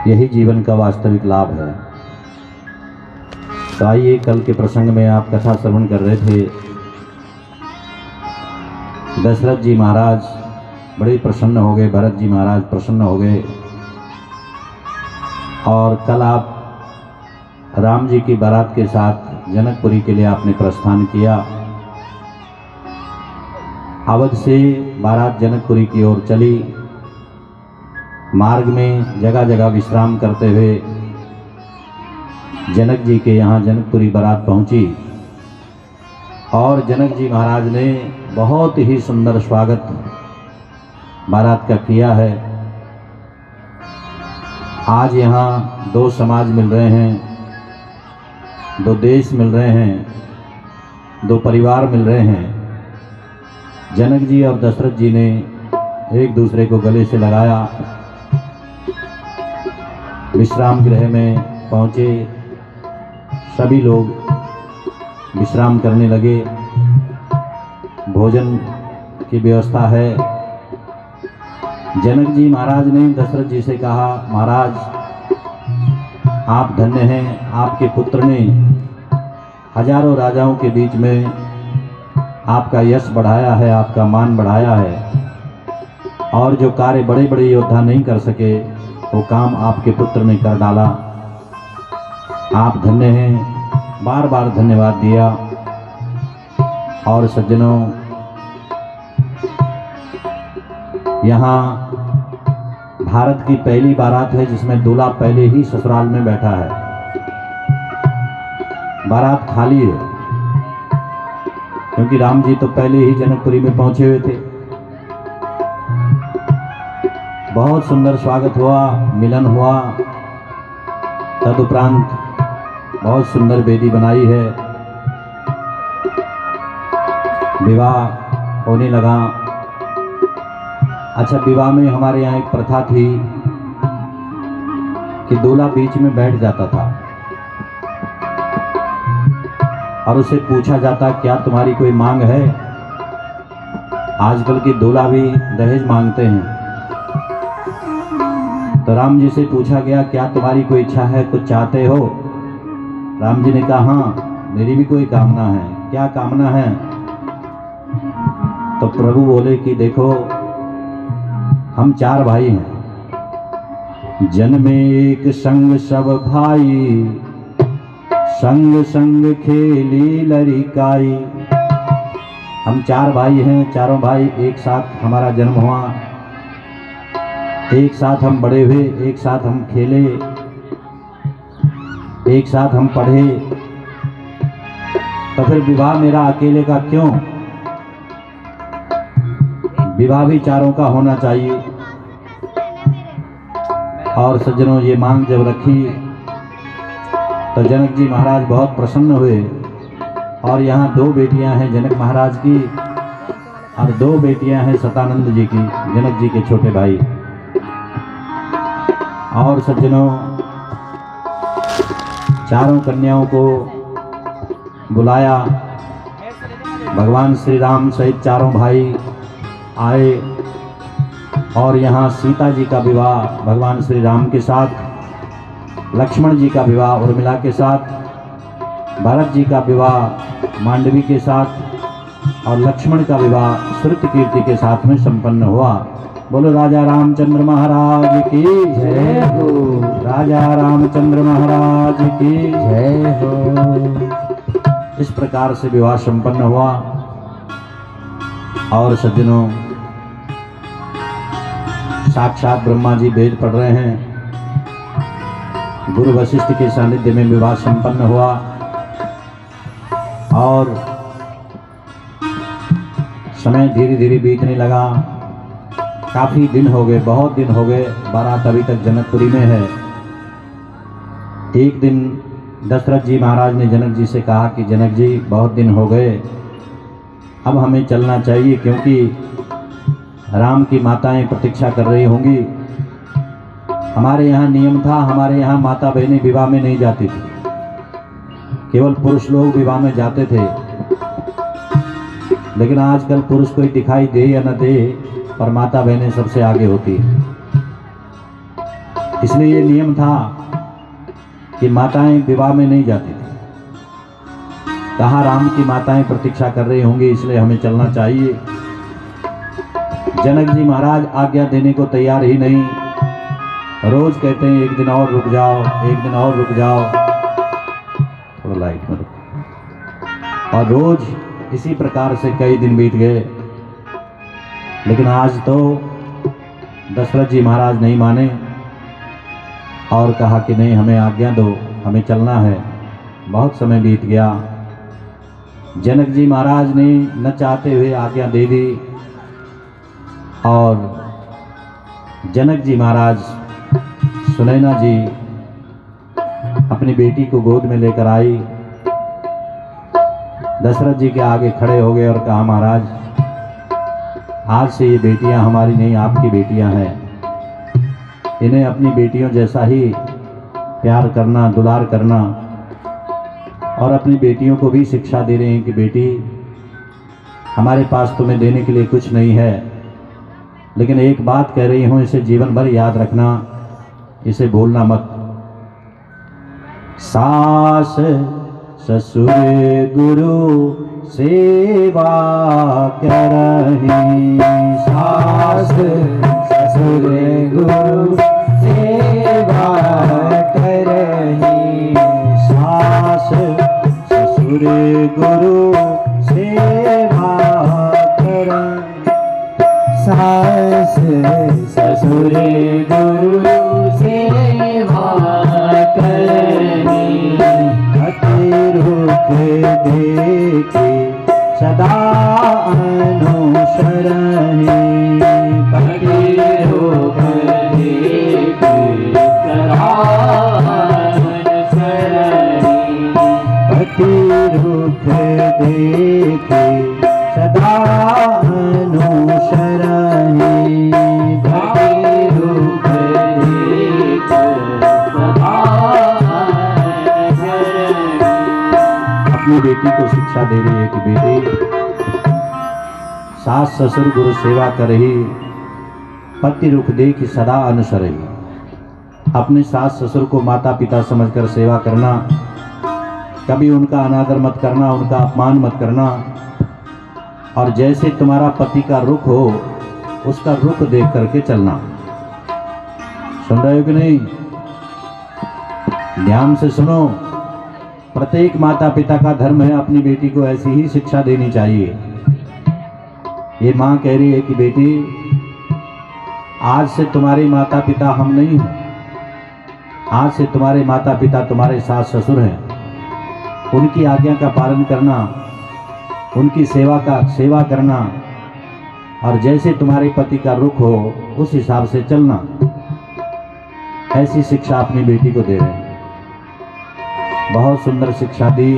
यही जीवन का वास्तविक लाभ है। तो आइए, कल के प्रसंग में आप कथा श्रवण कर रहे थे। दशरथ जी महाराज बड़े प्रसन्न हो गए, भरत जी महाराज प्रसन्न हो गए, और कल आप राम जी की बारात के साथ जनकपुरी के लिए आपने प्रस्थान किया। अवध से बारात जनकपुरी की ओर चली। मार्ग में जगह जगह विश्राम करते हुए जनक जी के यहाँ जनकपुरी बारात पहुँची, और जनक जी महाराज ने बहुत ही सुंदर स्वागत बारात का किया है। आज यहाँ दो समाज मिल रहे हैं, दो देश मिल रहे हैं, दो परिवार मिल रहे हैं। जनक जी और दशरथ जी ने एक दूसरे को गले से लगाया। विश्राम गृह में पहुँचे, सभी लोग विश्राम करने लगे। भोजन की व्यवस्था है। जनक जी महाराज ने दशरथ जी से कहा, महाराज आप धन्य हैं, आपके पुत्र ने हजारों राजाओं के बीच में आपका यश बढ़ाया है, आपका मान बढ़ाया है, और जो कार्य बड़े बड़े योद्धा नहीं कर सके वो काम आपके पुत्र ने कर डाला। आप धन्य हैं। बार बार धन्यवाद दिया। और सज्जनों, यहाँ भारत की पहली बारात है जिसमें दूल्हा पहले ही ससुराल में बैठा है। बारात खाली है, क्योंकि राम जी तो पहले ही जनकपुरी में पहुंचे हुए थे। बहुत सुंदर स्वागत हुआ, मिलन हुआ। तदुपरांत बहुत सुंदर वेदी बनाई है, विवाह होने लगा। अच्छा, विवाह में हमारे यहाँ एक प्रथा थी कि दूल्हा बीच में बैठ जाता था और उसे पूछा जाता, क्या तुम्हारी कोई मांग है? आजकल के दूल्हा भी दहेज मांगते हैं। तो राम जी से पूछा गया, क्या तुम्हारी कोई इच्छा है, कुछ चाहते हो? राम जी ने कहा, हाँ मेरी भी कोई कामना है। क्या कामना है? तो प्रभु बोले कि देखो, हम चार भाई हैं, जन्मे एक संग सब भाई, संग संग खेली लड़िकाई। हम चार भाई हैं, चारों भाई एक साथ हमारा जन्म हुआ, एक साथ हम बड़े हुए, एक साथ हम खेले, एक साथ हम पढ़े। तो फिर विवाह मेरा अकेले का क्यों? विवाह भी चारों का होना चाहिए। और सज्जनों, ये मांग जब रखी तो जनक जी महाराज बहुत प्रसन्न हुए। और यहाँ दो बेटियां हैं जनक महाराज की, और दो बेटियां हैं सतानंद जी की, जनक जी के छोटे भाई। और सज्जनों, चारों कन्याओं को बुलाया। भगवान श्री राम सहित चारों भाई आए, और यहाँ सीता जी का विवाह भगवान श्री राम के साथ, लक्ष्मण जी का विवाह उर्मिला के साथ, भरत जी का विवाह मांडवी के साथ, और लक्ष्मण का विवाह श्रुतकीर्ति के साथ में संपन्न हुआ। बोलो राजा रामचंद्र महाराज की जय हो। राजा रामचंद्र महाराज की जय हो। इस प्रकार से विवाह संपन्न हुआ। और सज्जनों, साक्षात ब्रह्मा जी वेद पढ़ रहे हैं। गुरु वशिष्ठ के सानिध्य में विवाह संपन्न हुआ। और समय धीरे धीरे बीतने लगा। काफी दिन हो गए, बहुत दिन हो गए, बारात अभी तक जनकपुरी में है। एक दिन दशरथ जी महाराज ने जनक जी से कहा कि जनक जी, बहुत दिन हो गए, अब हमें चलना चाहिए, क्योंकि राम की माताएं प्रतीक्षा कर रही होंगी। हमारे यहाँ नियम था, हमारे यहाँ माता बहनें विवाह में नहीं जाती थी, केवल पुरुष लोग विवाह में जाते थे। लेकिन आजकल पुरुष कोई दिखाई दे या न दे, पर माता बहनें सबसे आगे होती है। इसलिए ये नियम था कि माताएं विवाह में नहीं जाती थी। कहा राम की माताएं प्रतीक्षा कर रही होंगी, इसलिए हमें चलना चाहिए। जनक जी महाराज आज्ञा देने को तैयार ही नहीं। रोज कहते हैं एक दिन और रुक जाओ, एक दिन और रुक जाओ, थोड़ा लाइट में रुको। और रोज इसी प्रकार से कई दिन बीत गए। लेकिन आज तो दशरथ जी महाराज नहीं माने और कहा कि नहीं, हमें आज्ञा दो, हमें चलना है। बहुत समय बीत गया। जनक जी महाराज ने न चाहते हुए आज्ञा दे दी और जनक जी महाराज सुनैना जी अपनी बेटी को गोद में लेकर आई। दशरथ जी के आगे खड़े हो गए और कहा, महाराज आज से ये बेटियां हमारी नहीं, आपकी बेटियां हैं। इन्हें अपनी बेटियों जैसा ही प्यार करना, दुलार करना। और अपनी बेटियों को भी शिक्षा दे रहे हैं कि बेटी, हमारे पास तुम्हें देने के लिए कुछ नहीं है, लेकिन एक बात कह रही हूं, इसे जीवन भर याद रखना, इसे भूलना मत। सास ससुर गुरु सेवा करही, सास ससुर गुरु सेवा करही, सास ससुर गुरु सेवा करही, सास ससुर गुरु सेवा करही, रुख देखे सदा अनुसरही, पति रुख देखे सदा अनुसरही, पति रुख देखे सदा अनुसरही, पति रुख देखे सदा। अपनी बेटी को शिक्षा दे रही है कि बेटी, सास ससुर गुरु सेवा करही, पति रुख दे कि सदा अनुसरही। अपने सास ससुर को माता पिता समझकर सेवा करना, कभी उनका अनादर मत करना, उनका अपमान मत करना। और जैसे तुम्हारा पति का रुख हो, उसका रुख देख करके चलना। सुन रहे हो कि नहीं? ध्यान से सुनो। प्रत्येक माता पिता का धर्म है अपनी बेटी को ऐसी ही शिक्षा देनी चाहिए। ये माँ कह रही है कि बेटी, आज से तुम्हारे माता पिता हम नहीं हैं, आज से तुम्हारे माता पिता तुम्हारे सास ससुर हैं। उनकी आज्ञा का पालन करना, उनकी सेवा करना, और जैसे तुम्हारे पति का रुख हो उस हिसाब से चलना। ऐसी शिक्षा अपनी बेटी को दे रहे हैं। बहुत सुंदर शिक्षा दी।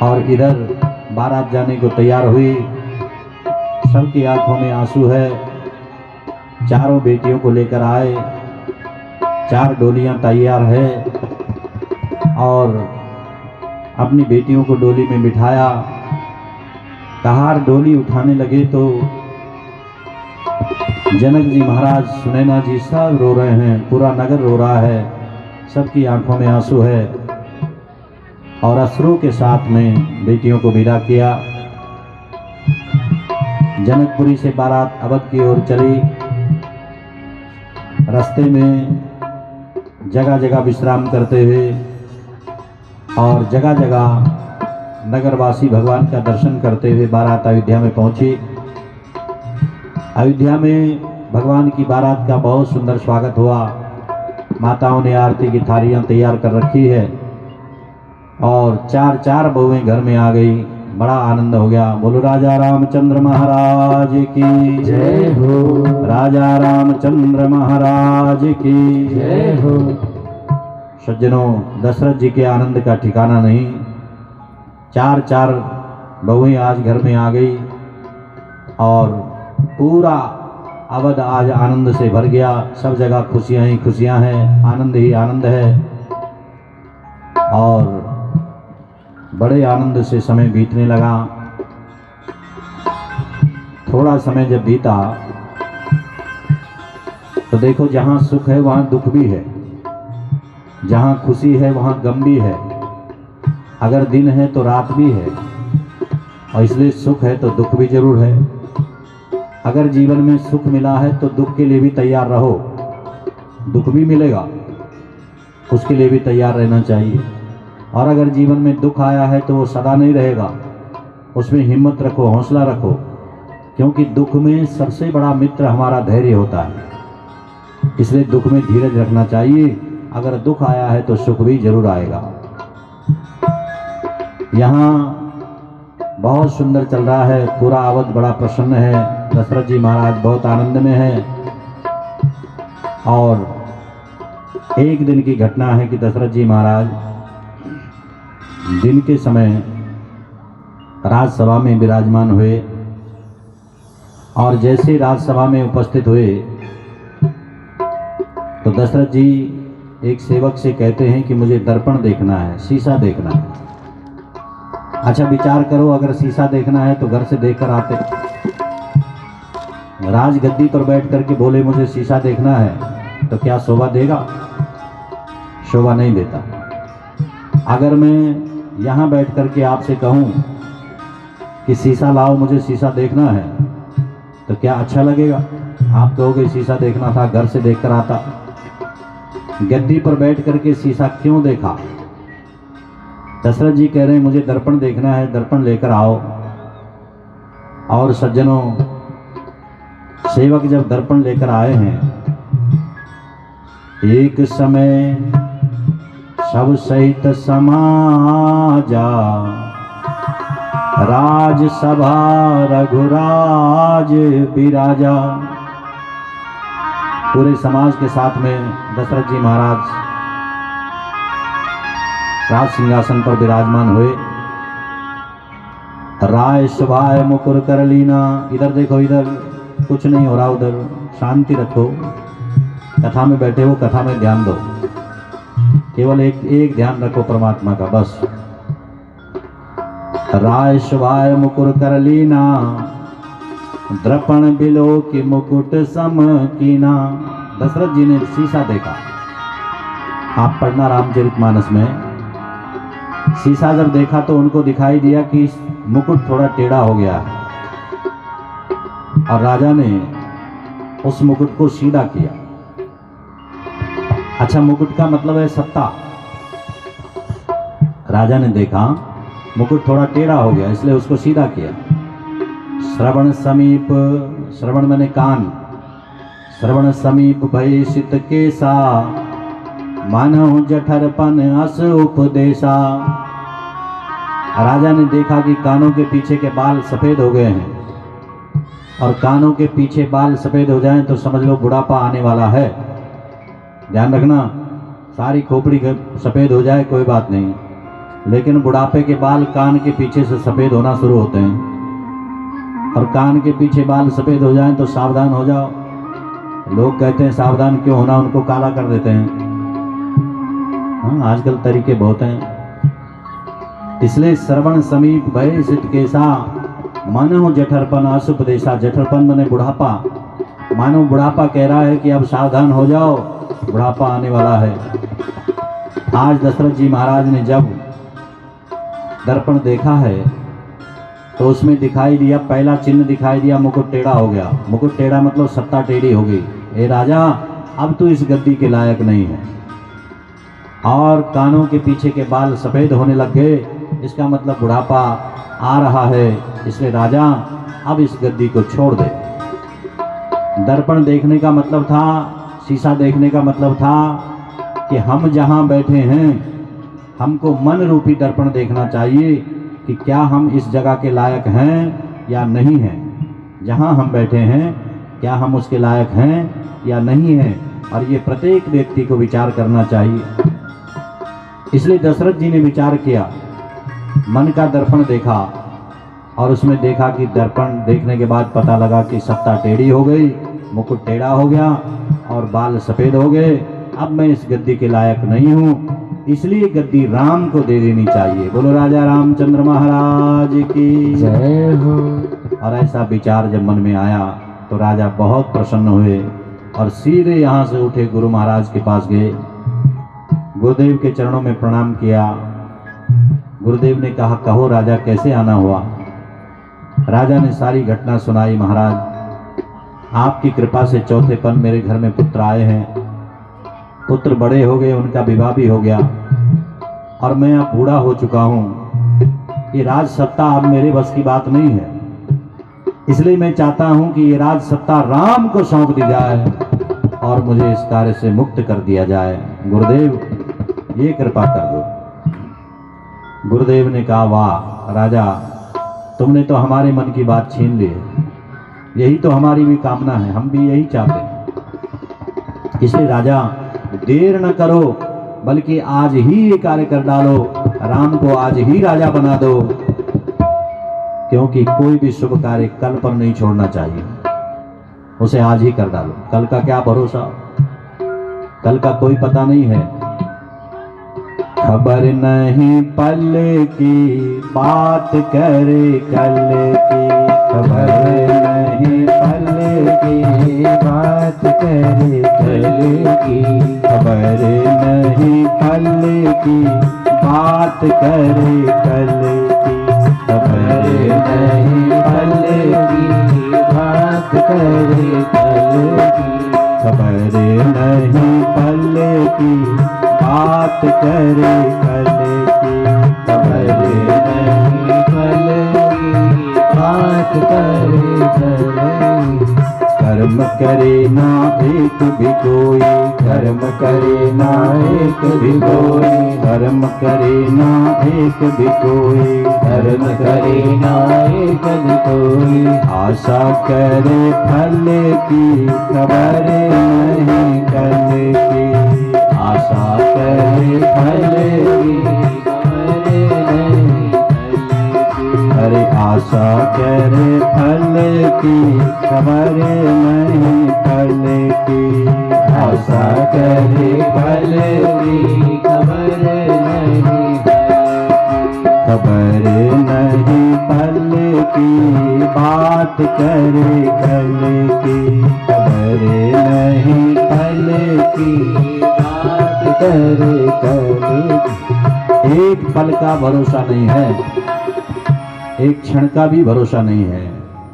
और इधर बारात जाने को तैयार हुई। सबकी आंखों में आंसू है। चारों बेटियों को लेकर आए, 4 डोलियां तैयार है और अपनी बेटियों को डोली में बिठाया। कहार डोली उठाने लगे तो जनक जी महाराज, सुनैना जी सब रो रहे हैं, पूरा नगर रो रहा है, सबकी आंखों में आंसू है। और अश्रु के साथ में बेटियों को विदा किया। जनकपुरी से बारात अवध की ओर चली। रास्ते में जगह जगह विश्राम करते हुए और जगह जगह नगरवासी भगवान का दर्शन करते हुए बारात अयोध्या में पहुंची। अयोध्या में भगवान की बारात का बहुत सुंदर स्वागत हुआ। माताओं ने आरती की थालियां तैयार कर रखी है और 4 बहुएं घर में आ गई। बड़ा आनंद हो गया। बोलो राजा रामचंद्र महाराज की जय हो, राजा रामचंद्र महाराज की जय हो। सज्जनों, दशरथ जी के आनंद का ठिकाना नहीं। 4 बहुएं आज घर में आ गई और पूरा अवध आज आनंद से भर गया। सब जगह खुशियां ही खुशियां हैं, आनंद ही आनंद है। और बड़े आनंद से समय बीतने लगा। थोड़ा समय जब बीता तो देखो, जहाँ सुख है वहाँ दुख भी है, जहाँ खुशी है वहाँ गम भी है, अगर दिन है तो रात भी है, और इसलिए सुख है तो दुख भी जरूर है। अगर जीवन में सुख मिला है तो दुख के लिए भी तैयार रहो, दुख भी मिलेगा, उसके लिए भी तैयार रहना चाहिए। और अगर जीवन में दुख आया है तो वो सदा नहीं रहेगा, उसमें हिम्मत रखो, हौसला रखो, क्योंकि दुख में सबसे बड़ा मित्र हमारा धैर्य होता है। इसलिए दुख में धीरज रखना चाहिए। अगर दुख आया है तो सुख भी जरूर आएगा। यहाँ बहुत सुंदर चल रहा है, पूरा अवध बड़ा प्रसन्न है, दशरथ जी महाराज बहुत आनंद में हैं। और एक दिन की घटना है कि दशरथ जी महाराज दिन के समय राजसभा में विराजमान हुए, और जैसे राजसभा में उपस्थित हुए तो दशरथ जी एक सेवक से कहते हैं कि मुझे दर्पण देखना है, शीशा देखना है। अच्छा विचार करो, अगर शीशा देखना है तो घर से देखकर आते। राजगद्दी पर बैठ करके बोले मुझे शीशा देखना है, तो क्या शोभा देगा? शोभा नहीं देता। अगर मैं यहाँ बैठ करके आपसे कहूँ कि शीशा लाओ, मुझे शीशा देखना है, तो क्या अच्छा लगेगा? आप कहोगे शीशा देखना था, घर से देखकर आता। गद्दी पर बैठ करके शीशा क्यों देखा? दशरथ जी कह रहे हैं मुझे दर्पण देखना है, दर्पण लेकर आओ। और सज्जनों, सेवक जब दर्पण लेकर आए हैं, एक समय सब सहित समाजा, राजसभा रघुराज विराजा। पूरे समाज के साथ में दशरथ जी महाराज राज सिंहासन पर विराजमान हुए। राय सुभाय मुकुर कर लीना। इधर देखो, इधर कुछ नहीं हो रहा, उधर शांति रखो। कथा में बैठे हो, कथा में ध्यान दो, केवल एक ध्यान रखो परमात्मा का, बस। राय सुभाय मुकुर कर लीना, दर्पण बिलो की मुकुट सम कीना। दशरथ जी ने शीशा देखा। आप पढ़ना रामचरितमानस में, शीशा जब देखा तो उनको दिखाई दिया कि मुकुट थोड़ा टेढ़ा हो गया है, और राजा ने उस मुकुट को सीधा किया। अच्छा, मुकुट का मतलब है सत्ता। राजा ने देखा मुकुट थोड़ा टेढ़ा हो गया, इसलिए उसको सीधा किया। श्रवण समीप, श्रवण माने कान, श्रवण समीप भय सित केसा, मानव जठरपन अस उपदेशा। राजा ने देखा कि कानों के पीछे के बाल सफेद हो गए हैं, और कानों के पीछे बाल सफेद हो जाएं तो समझ लो बुढ़ापा आने वाला है। ध्यान रखना, सारी खोपड़ी सफेद हो जाए कोई बात नहीं, लेकिन बुढ़ापे के बाल कान के पीछे से सफेद होना शुरू होते हैं, और कान के पीछे बाल सफेद हो जाएं तो सावधान हो जाओ। लोग कहते हैं सावधान क्यों होना, उनको काला कर देते हैं। हाँ, आजकल तरीके बहुत हैं। इसलिए श्रवण समीप भय सित केसा, मानव जठरपन असुपदेशा। जठरपन माने बुढ़ापा, मानव बुढ़ापा कह रहा है कि अब सावधान हो जाओ, बुढ़ापा आने वाला है। आज दशरथ जी महाराज ने जब दर्पण देखा है तो उसमें दिखाई दिया, पहला चिन्ह दिखाई दिया, मुकुट टेढ़ा हो गया। मुकुट टेढ़ा मतलब सत्ता टेढ़ी हो गई। ए राजा, अब तू इस गद्दी के लायक नहीं है। और कानों के पीछे के बाल सफ़ेद होने लग गए, इसका मतलब बुढ़ापा आ रहा है। इसलिए राजा अब इस गद्दी को छोड़ दे। दर्पण देखने का मतलब था, शीशा देखने का मतलब था कि हम जहाँ बैठे हैं हमको मन रूपी दर्पण देखना चाहिए कि क्या हम इस जगह के लायक हैं या नहीं हैं। जहाँ हम बैठे हैं क्या हम उसके लायक हैं या नहीं हैं, और ये प्रत्येक व्यक्ति को विचार करना चाहिए। इसलिए दशरथ जी ने विचार किया, मन का दर्पण देखा, और उसमें देखा कि दर्पण देखने के बाद पता लगा कि सत्ता टेढ़ी हो गई, मुकुट टेढ़ा हो गया और बाल सफ़ेद हो गए। अब मैं इस गद्दी के लायक नहीं हूँ, इसलिए गद्दी राम को दे देनी चाहिए। बोलो राजा रामचंद्र महाराज की जय हो। और ऐसा विचार जब मन में आया तो राजा बहुत प्रसन्न हुए और सीधे यहाँ से उठे गुरु महाराज के पास गए, गुरुदेव के चरणों में प्रणाम किया। गुरुदेव ने कहा, कहो राजा कैसे आना हुआ। राजा ने सारी घटना सुनाई। महाराज आपकी कृपा से चौथे पन मेरे घर में पुत्र आए हैं, पुत्र बड़े हो गए, उनका विवाह भी हो गया और मैं अब बूढ़ा हो चुका हूँ। ये राज सत्ता अब मेरे बस की बात नहीं है, इसलिए मैं चाहता हूँ कि ये राज सत्ता राम को सौंप दी जाए और मुझे इस कार्य से मुक्त कर दिया जाए। गुरुदेव ये कृपा कर दो। गुरुदेव ने कहा, वाह राजा, तुमने तो हमारे मन की बात छीन ली है। यही तो हमारी भी कामना है, हम भी यही चाहते हैं। इसलिए राजा देर न करो, बल्कि आज ही ये कार्य कर डालो, राम को आज ही राजा बना दो, क्योंकि कोई भी शुभ कार्य कल पर नहीं छोड़ना चाहिए, उसे आज ही कर डालो। कल का क्या भरोसा, कल का कोई पता नहीं है। खबर नहीं पल की, बात करे कल की, खबर नहीं पल की, बात करे कल की, खबर नहीं पल की, बात करे कल की, खबर नहीं पल की, बात करे कल की, खबर नहीं पल की, बात करे कल की, खबर नहीं पल की, बात करे कल की। कर्म करे ना एक भी कोई, कर्म करे ना एक भी कोई, कर्म करे ना एक भी कोई, कर्म करे ना एक भी कोई। आशा करे फल की, खबर नहीं कल की, आशा करे फल की, खबर नहीं कल की। अरे आशा करे फल की, खबर नहीं फल की, आशा करे फल की, खबर नहीं फल की, खबर नहीं फल की, बात करे कल की, खबर नहीं फल की, बात करे कल की। एक पल का भरोसा नहीं है, एक क्षण का भी भरोसा नहीं है,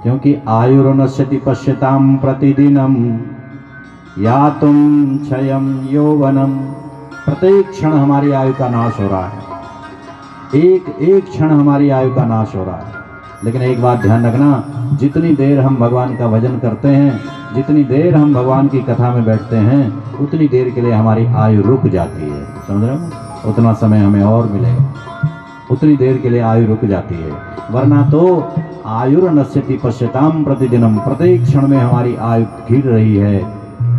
क्योंकि आयुर्नश्यति पश्यताम प्रतिदिनम या तुम क्षयम यौवनम। प्रत्येक क्षण हमारी आयु का नाश हो रहा है, एक एक क्षण हमारी आयु का नाश हो रहा है। लेकिन एक बात ध्यान रखना, जितनी देर हम भगवान का भजन करते हैं, जितनी देर हम भगवान की कथा में बैठते हैं, उतनी देर के लिए हमारी आयु रुक जाती है। समझ रहे हो, उतना समय हमें और मिलेगा, उतनी देर के लिए आयु रुक जाती है। वरना तो आयुर्नश्यति पश्यताम प्रतिदिनम, प्रत्येक क्षण में हमारी आयु गिर रही है,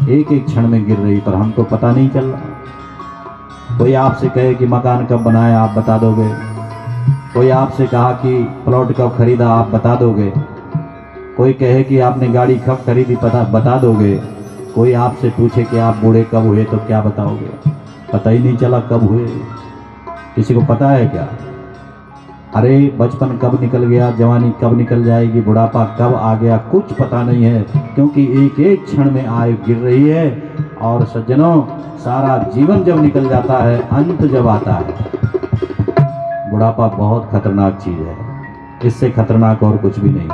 एक एक क्षण में गिर रही, पर हमको पता नहीं चल रहा। कोई आपसे कहे कि मकान कब बनाया, आप बता दोगे। कोई आपसे कहा कि प्लॉट कब खरीदा, आप बता दोगे। कोई कहे कि आपने गाड़ी कब खरीदी, बता दोगे। कोई आपसे पूछे कि आप बूढ़े कब हुए, तो क्या बताओगे। पता ही नहीं चला कब हुए, किसी को पता है क्या। अरे बचपन कब निकल गया, जवानी कब निकल जाएगी, बुढ़ापा कब आ गया, कुछ पता नहीं है, क्योंकि एक एक क्षण में आयु गिर रही है। और सज्जनों, सारा जीवन जब निकल जाता है, अंत जब आता है, बुढ़ापा बहुत खतरनाक चीज़ है, इससे खतरनाक और कुछ भी नहीं।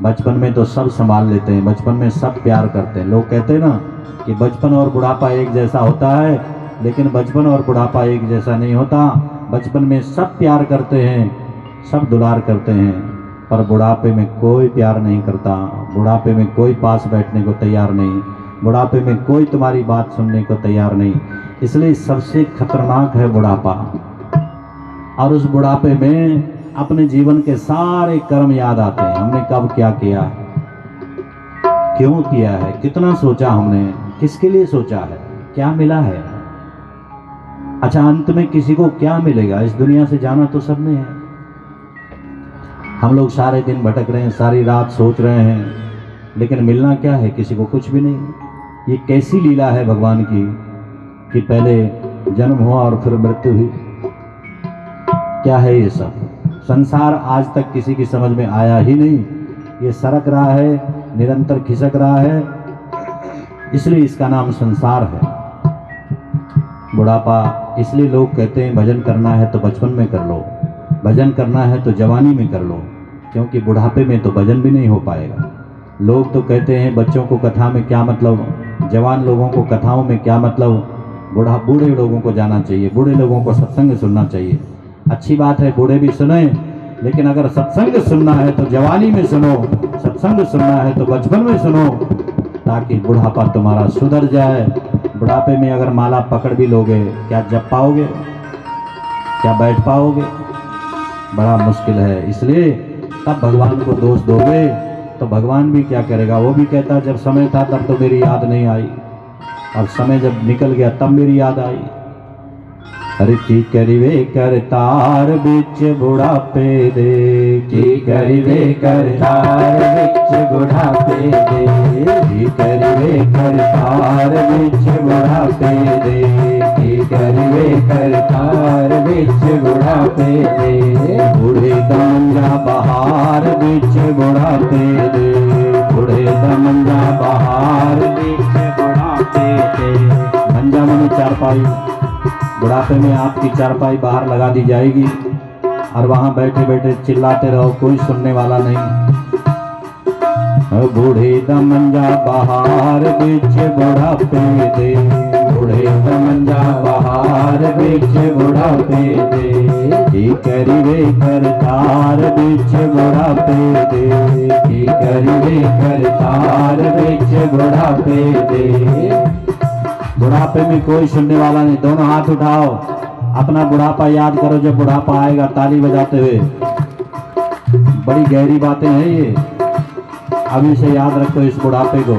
बचपन में तो सब संभाल लेते हैं, बचपन में सब प्यार करते हैं। लोग कहते हैं ना कि बचपन और बुढ़ापा एक जैसा होता है, लेकिन बचपन और बुढ़ापा एक जैसा नहीं होता। बचपन में सब प्यार करते हैं, सब दुलार करते हैं, पर बुढ़ापे में कोई प्यार नहीं करता, बुढ़ापे में कोई पास बैठने को तैयार नहीं, बुढ़ापे में कोई तुम्हारी बात सुनने को तैयार नहीं। इसलिए सबसे खतरनाक है बुढ़ापा। और उस बुढ़ापे में अपने जीवन के सारे कर्म याद आते हैं, हमने कब क्या किया, क्यों किया है, कितना सोचा हमने, किसके लिए सोचा है, क्या मिला है। अच्छा, अंत में किसी को क्या मिलेगा, इस दुनिया से जाना तो सब में है। हम लोग सारे दिन भटक रहे हैं, सारी रात सोच रहे हैं, लेकिन मिलना क्या है, किसी को कुछ भी नहीं। ये कैसी लीला है भगवान की कि पहले जन्म हुआ और फिर मृत्यु हुई। क्या है ये सब संसार, आज तक किसी की समझ में आया ही नहीं। ये सरक रहा है, निरंतर खिसक रहा है, इसलिए इसका नाम संसार है। बुढ़ापा इसलिए लोग कहते हैं भजन करना है तो बचपन में कर लो, भजन करना है तो जवानी में कर लो, क्योंकि बुढ़ापे में तो भजन भी नहीं हो पाएगा। लोग तो कहते हैं बच्चों को कथा में क्या मतलब, जवान लोगों को कथाओं में क्या मतलब, बूढ़े लोगों को जाना चाहिए, बूढ़े लोगों को सत्संग सुनना चाहिए। अच्छी बात है, बूढ़े भी सुने, लेकिन अगर सत्संग सुनना है तो जवानी में सुनो, सत्संग सुनना है तो बचपन में सुनो, ताकि बुढ़ापा तुम्हारा सुधर जाए। बुढ़ापे में अगर माला पकड़ भी लोगे, क्या जप पाओगे, क्या बैठ पाओगे? बड़ा मुश्किल है। इसलिए तब भगवान को दोष दोगे तो भगवान भी क्या करेगा? वो भी कहता जब समय था तब तो मेरी याद नहीं आई, अब समय जब निकल गया तब मेरी याद आई। अरे की करिवे करतार बिच बुढ़ापे दे, की करिवे करतार बिच बुढ़ापे दे, की करिवे करतार बिच बुढ़ापे दे, की करिवे करतार बिच बुढ़ापे दे। बूढ़े दमंजा बहार बिच बुढ़ापे दे, बूढ़े दमंजा बहार बिच बुढ़ापे दे। मंजा मन चारपाई, बुढ़ापे में आपकी चारपाई बाहर लगा दी जाएगी और वहां बैठे बैठे चिल्लाते रहो, कोई सुनने वाला नहीं। बूढ़े दमंजा बहार बिच बुढ़ापे दे, बूढ़े दमंजा बहार बिच बुढ़ापे दे, की करिवे करतार बिच बुढ़ापे दे, की करिवे करतार बिच बुढ़ापे दे। बुढ़ापे में कोई सुनने वाला नहीं। दोनों हाथ उठाओ, अपना बुढ़ापा याद करो, जब बुढ़ापा आएगा ताली बजाते हुए। बड़ी गहरी बातें हैं ये, अभी से याद रखो इस बुढ़ापे को।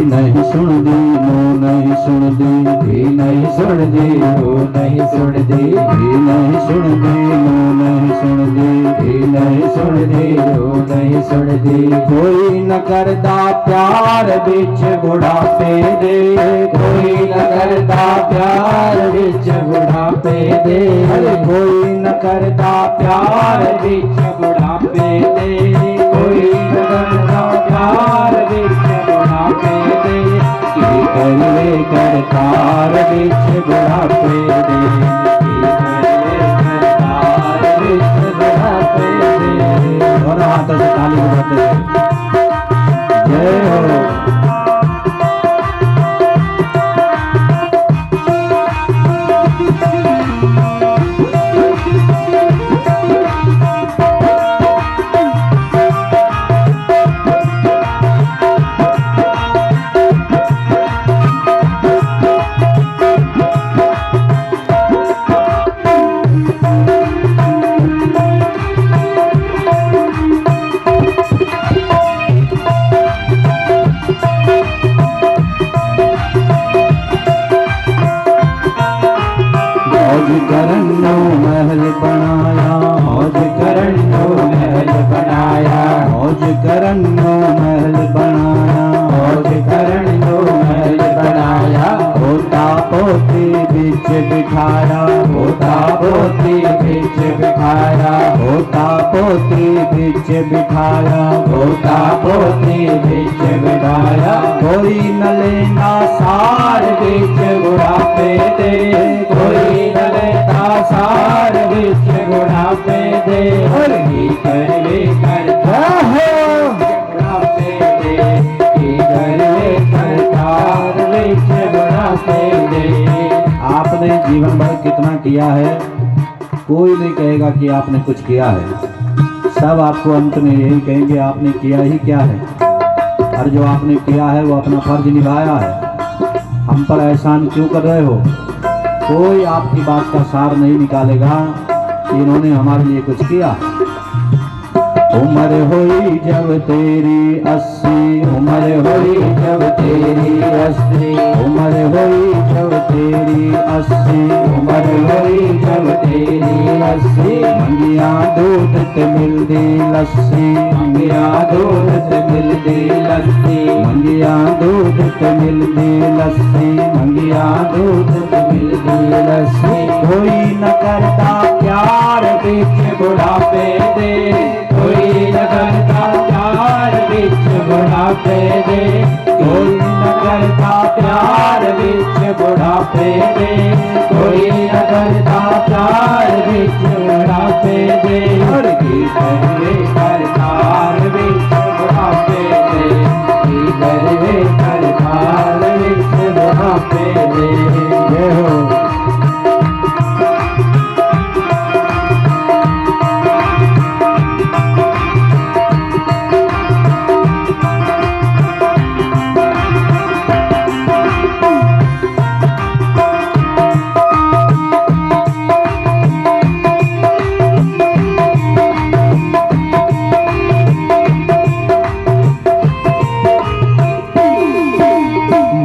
नहीं सुन दी नो नहीं सुन दी, भी नहीं सुन दी नो नहीं सुन दी, भी नहीं सुन दी नो नहीं सुन दी, भी नहीं सुन दी नो नहीं सुन दी। कोई न करता प्यार बिच बुढ़ापे दे, कोई न करता प्यार बिच बुढ़ापे दे, कोई न करता प्यार बिच बुढ़ापे दे, कोई न करता प्यार बिच बुढ़ापे दे। की करिवे करतार बिच बुढ़ापे दे, की करिवे करतार बिच बुढ़ापे दे। दोनों हाथों से ताली बजाते हैं। जय हो। करन्नो महल बनाया, मौज करन्नो महल बनाया, मौज करन्नो महल बनाया, मौज करन्नो महल बनाया। पोता पोती बिच बिठाया, पोता पोती बिच बिठाया, पोता पोती बिच बिठाया, पोता पोती बिच बिठाया। कोई न लेना सार बिच बुढ़ापे दे, कोई न लेना सार बिच बुढ़ापे दे। की करवे करता है बुढ़ापे दे, की करवे करतार बिच बुढ़ापे दे। आपने जीवन भर कितना किया है, कोई नहीं कहेगा कि आपने कुछ किया है। सब आपको अंत में यही कहेंगे आपने किया ही क्या है, और जो आपने किया है वो अपना फर्ज निभाया है। हम पर एहसान क्यों कर रहे हो? कोई आपकी बात का सार नहीं निकालेगा कि इन्होंने हमारे लिए कुछ किया। उम्र हुई जब तेरी 80, उम्र हुई जब तेरी 80, उम्र हुई जब तेरी 80, उम्र हुई जब तेरी 80। मंगिया दूध ते मिलदी लस्सी, मंगिया दूध ते मिलदी लस्सी, मंगिया दूध ते मिलदी लस्सी, मंगिया दूध ते मिलदी लस्सी। कोई न करता प्यार बिच बुढ़ापे दे, कोई न करता प्यार बिच बुढ़ापे दे, कोई न करता प्यार बिच बुढ़ापे दे, कोई न करता प्यार बिच बुढ़ापे दे। और की करवे करतार बिच बुढ़ापे दे, की करवे करतार बिच बुढ़ापे दे। जय हो।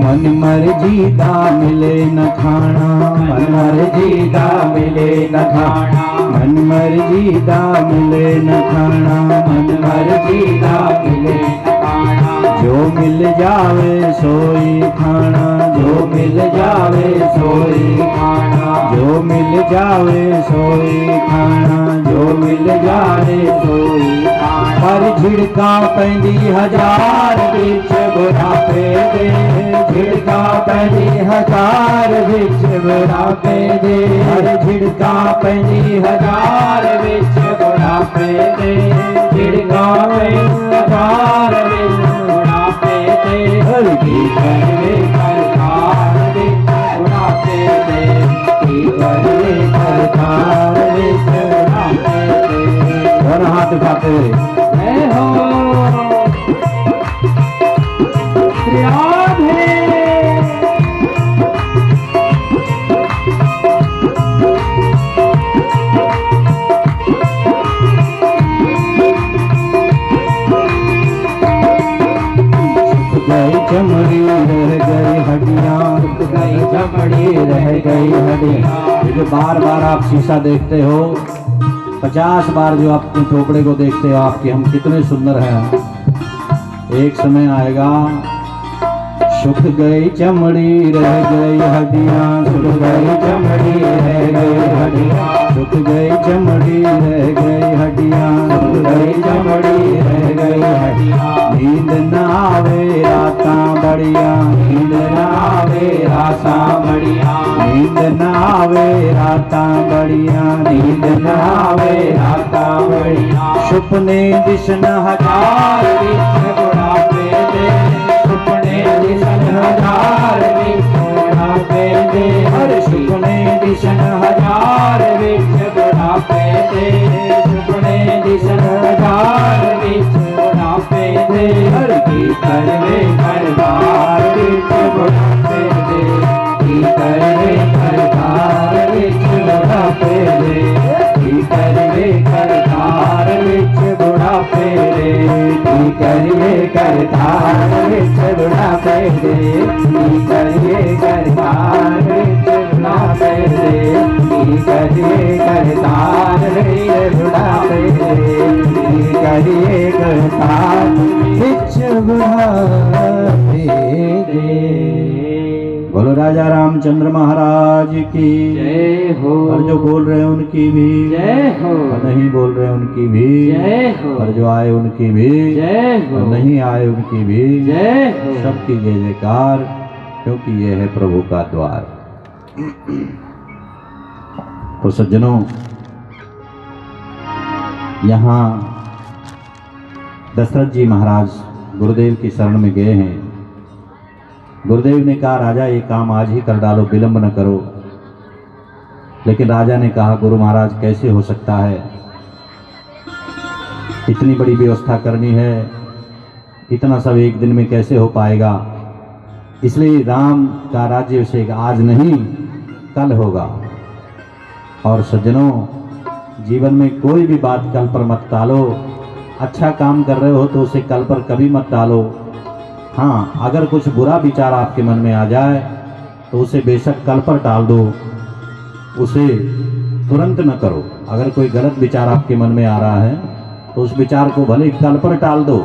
मन मर्जी दा मिले न खाना, मन मर्जी दा मिले न खाना, मन मर्जी दा मिले न खाना, मन मर्जी दा मिले न खाना। जो मिल जावे सोई खाना, जो मिल जावे सोई खाना, जो मिल जावे सोई खाना, जो मिल जावे सोई खाना। पर झिड़का पैंदी हजार बिच बुढ़ापे दे, झिड़का पैंदी हजार बिच बुढ़ापे दे, हर झिड़का पैंदी हजार बिच बुढ़ापे दे, झिड़का पैंदी हजार बिच बुढ़ापे दे। हर की करवे करतार बिच बुढ़ापे दे, की करवे करतार बिच बुढ़ापे दे। दोनों हाथ उठाते जय हो राधे। गई चमड़ी रह गई हड्डियां, गई चमड़ी रह गई हड्डियां। जो बार बार आप शीशा देखते हो, 50 बार जो अपने थोपड़े को देखते हो आपके हम कितने सुंदर हैं, एक समय आएगा सुख गई चमड़ी रह गई हड्डियां, सुख गई चमड़ी रह गई हड्डियां, सुख गई चमड़ी रह गई हड्डियां, सुख गई चमड़ी रह गई हड्डियां। नींद न आवे रातां बड़िया, नींद न आवे रातां बड़िया, नींद न आवे रातां बड़िया, नींद न आवे रातां बड़िया। सुपने दिसन हजार बिच बुढ़ापे दे, सुपने दिसन हजार बिच बुढ़ापे दे, हर सुपने दिसन हजार बिच बुढ़ापे दे, सुपने दिसन हजार बिच बुढ़ापे दे। हर की करवे करतार बिच बुढ़ापे दे, की करवे करतार बिच बुढ़ापे दे, की करवे करतार बिच बुढ़ापे दे, की करवे करतार बिच बुढ़ापे दे, की करवे करतार बिच बुढ़ापे दे, की करवे करतार बिच बुढ़ापे दे, की करवे करतार बिच बुढ़ापे दे। बोलो राजा रामचंद्र महाराज की जय हो। और जो बोल रहे हैं उनकी भी जय हो, और नहीं बोल रहे उनकी भी जय हो, और जो आए उनकी भी जय हो, और नहीं आए उनकी भी जय हो। सबकी जय जयकार, क्योंकि ये है प्रभु का द्वार। तो सज्जनों, यहाँ दशरथ जी महाराज गुरुदेव की शरण में गए हैं। गुरुदेव ने कहा राजा ये काम आज ही कर डालो, विलंब न करो। लेकिन राजा ने कहा गुरु महाराज कैसे हो सकता है, इतनी बड़ी व्यवस्था करनी है, इतना सब एक दिन में कैसे हो पाएगा। इसलिए राम का राज्याभिषेक आज नहीं कल होगा। और सज्जनों, जीवन में कोई भी बात कल पर मत टालो, अच्छा काम कर रहे हो तो उसे कल पर कभी मत टालो। हाँ, अगर कुछ बुरा विचार आपके मन में आ जाए तो उसे बेशक कल पर टाल दो, उसे तुरंत न करो। अगर कोई गलत विचार आपके मन में आ रहा है तो उस विचार को भले कल पर टाल दो,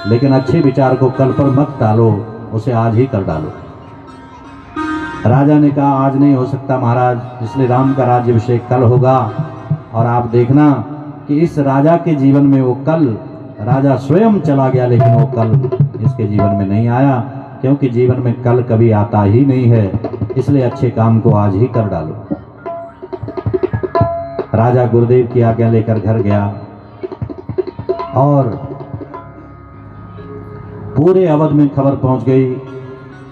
लेकिन अच्छे विचार को कल पर मत टालो, उसे आज ही कर डालो। राजा ने कहा आज नहीं हो सकता महाराज, इसलिए राम का राज्याभिषेक कल होगा। और आप देखना कि इस राजा के जीवन में वो कल, राजा स्वयं चला गया लेकिन वो कल इसके जीवन में नहीं आया, क्योंकि जीवन में कल कभी आता ही नहीं है। इसलिए अच्छे काम को आज ही कर डालो। राजा गुरुदेव की आज्ञा लेकर घर गया और पूरे अवध में खबर पहुंच गई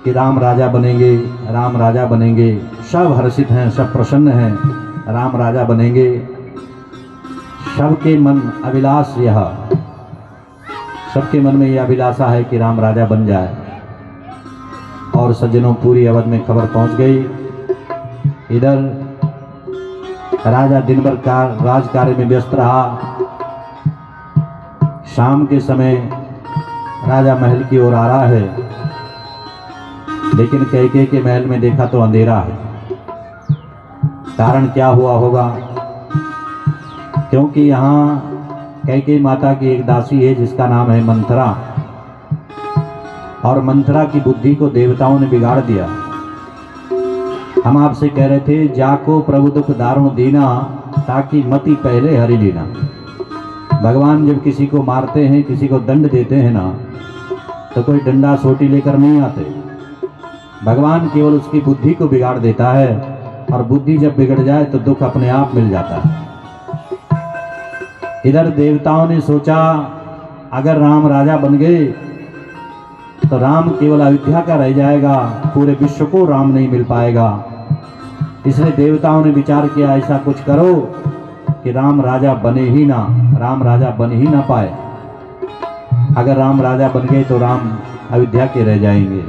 कि राम राजा बनेंगे, राम राजा बनेंगे। सब हर्षित हैं, सब प्रसन्न हैं, राम राजा बनेंगे। सबके मन अभिलाष यह, सबके मन में यह अभिलाषा है कि राम राजा बन जाए। और सज्जनों, पूरी अवध में खबर पहुंच गई। इधर राजा दिन भर राज कार्य में व्यस्त रहा। शाम के समय राजा महल की ओर आ रहा है, लेकिन कैकेयी के महल में देखा तो अंधेरा है। कारण क्या हुआ होगा? क्योंकि यहाँ कैकेयी माता की एक दासी है जिसका नाम है मंथरा, और मंथरा की बुद्धि को देवताओं ने बिगाड़ दिया। हम आपसे कह रहे थे, जाको प्रभु दुख दारुण दीना, ताकि मति पहले हरि लीना। भगवान जब किसी को मारते हैं, किसी को दंड देते हैं ना, तो कोई डंडा सोटी लेकर नहीं आते। भगवान केवल उसकी बुद्धि को बिगाड़ देता है, और बुद्धि जब बिगड़ जाए तो दुख अपने आप मिल जाता है। इधर देवताओं ने सोचा अगर राम राजा बन गए तो राम केवल अयोध्या का रह जाएगा, पूरे विश्व को राम नहीं मिल पाएगा। इसलिए देवताओं ने विचार किया ऐसा कुछ करो कि राम राजा बने ही ना, राम राजा बन ही ना पाए। अगर राम राजा बन गए तो राम अयोध्या के रह जाएंगे।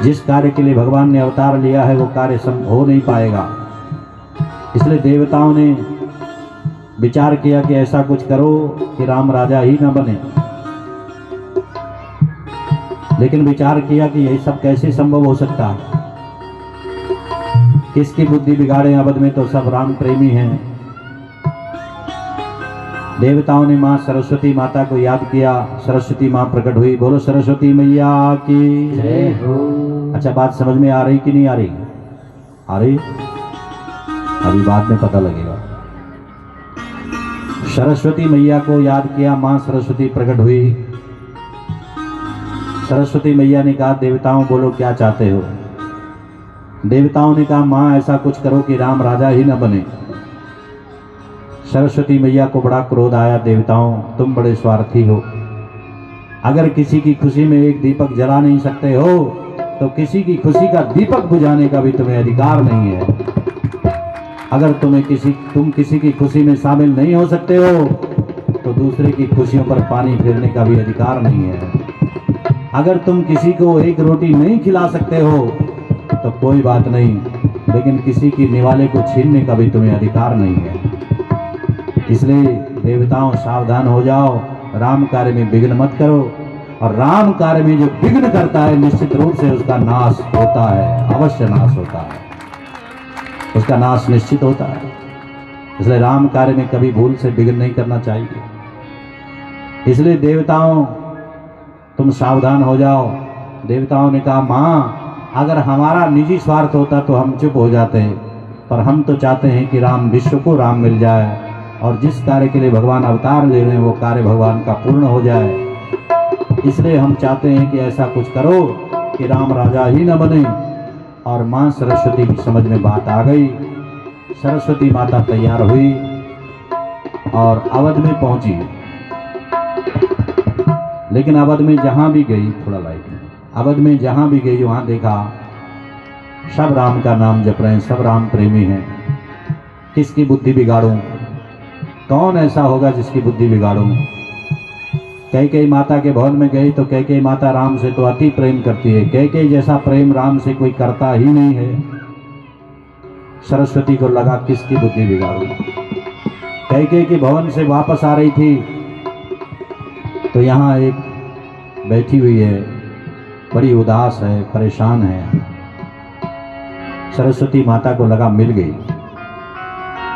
जिस कार्य के लिए भगवान ने अवतार लिया है वो कार्य हो नहीं पाएगा। इसलिए देवताओं ने विचार किया कि ऐसा कुछ करो कि राम राजा ही ना बने। लेकिन विचार किया कि यही सब कैसे संभव हो सकता है? किसकी बुद्धि बिगाड़े? अवध में तो सब राम प्रेमी हैं। देवताओं ने माँ सरस्वती माता को याद किया। सरस्वती माँ प्रकट हुई। बोलो सरस्वती मैया की जय हो। अच्छा, बात समझ में आ रही कि नहीं आ रही? आ रही? अभी बाद में पता लगेगा। सरस्वती मैया को याद किया, माँ सरस्वती प्रकट हुई। सरस्वती मैया ने कहा देवताओं बोलो क्या चाहते हो? देवताओं ने कहा माँ ऐसा कुछ करो कि राम राजा ही न बने। सरस्वती मैया को बड़ा क्रोध आया, देवताओं तुम बड़े स्वार्थी हो। अगर किसी की खुशी में एक दीपक जला नहीं सकते हो तो किसी की खुशी का दीपक बुझाने का भी तुम्हें अधिकार नहीं है। अगर तुम किसी की खुशी में शामिल नहीं हो सकते हो तो दूसरे की खुशियों पर पानी फेरने का भी अधिकार नहीं है। अगर तुम किसी को एक रोटी नहीं खिला सकते हो तो कोई बात नहीं, लेकिन किसी की निवाले को छीनने का भी तुम्हें अधिकार नहीं है। इसलिए देवताओं सावधान हो जाओ, राम कार्य में विघ्न मत करो। और राम कार्य में जो विघ्न करता है निश्चित रूप से उसका नाश होता है, अवश्य नाश होता है, उसका नाश निश्चित होता है। इसलिए राम कार्य में कभी भूल से विघ्न नहीं करना चाहिए। इसलिए देवताओं तुम सावधान हो जाओ। देवताओं ने कहा माँ अगर हमारा निजी स्वार्थ होता तो हम चुप हो जाते, पर हम तो चाहते हैं कि राम विश्व को राम मिल जाए, और जिस कार्य के लिए भगवान अवतार ले रहे हैं वो कार्य भगवान का पूर्ण हो जाए। इसलिए हम चाहते हैं कि ऐसा कुछ करो कि राम राजा ही न बने। और माँ सरस्वती की समझ में बात आ गई। सरस्वती माता तैयार हुई और अवध में पहुंची। लेकिन अवध में जहां भी गई, थोड़ा लाइट, अवध में जहां भी गई वहां देखा सब राम का नाम जप रहे हैं, सब राम प्रेमी हैं। किसकी बुद्धि बिगाड़ूं? कौन ऐसा होगा जिसकी बुद्धि बिगाड़ूं? कैकेयी माता के भवन में गई तो कैकेयी माता राम से तो अति प्रेम करती है। कैकेयी जैसा प्रेम राम से कोई करता ही नहीं है। सरस्वती को लगा किसकी बुद्धि बिगाड़ूं? कैकेयी के भवन से वापस आ रही थी तो यहाँ एक बैठी हुई है, बड़ी उदास है, परेशान है। सरस्वती माता को लगा मिल गई,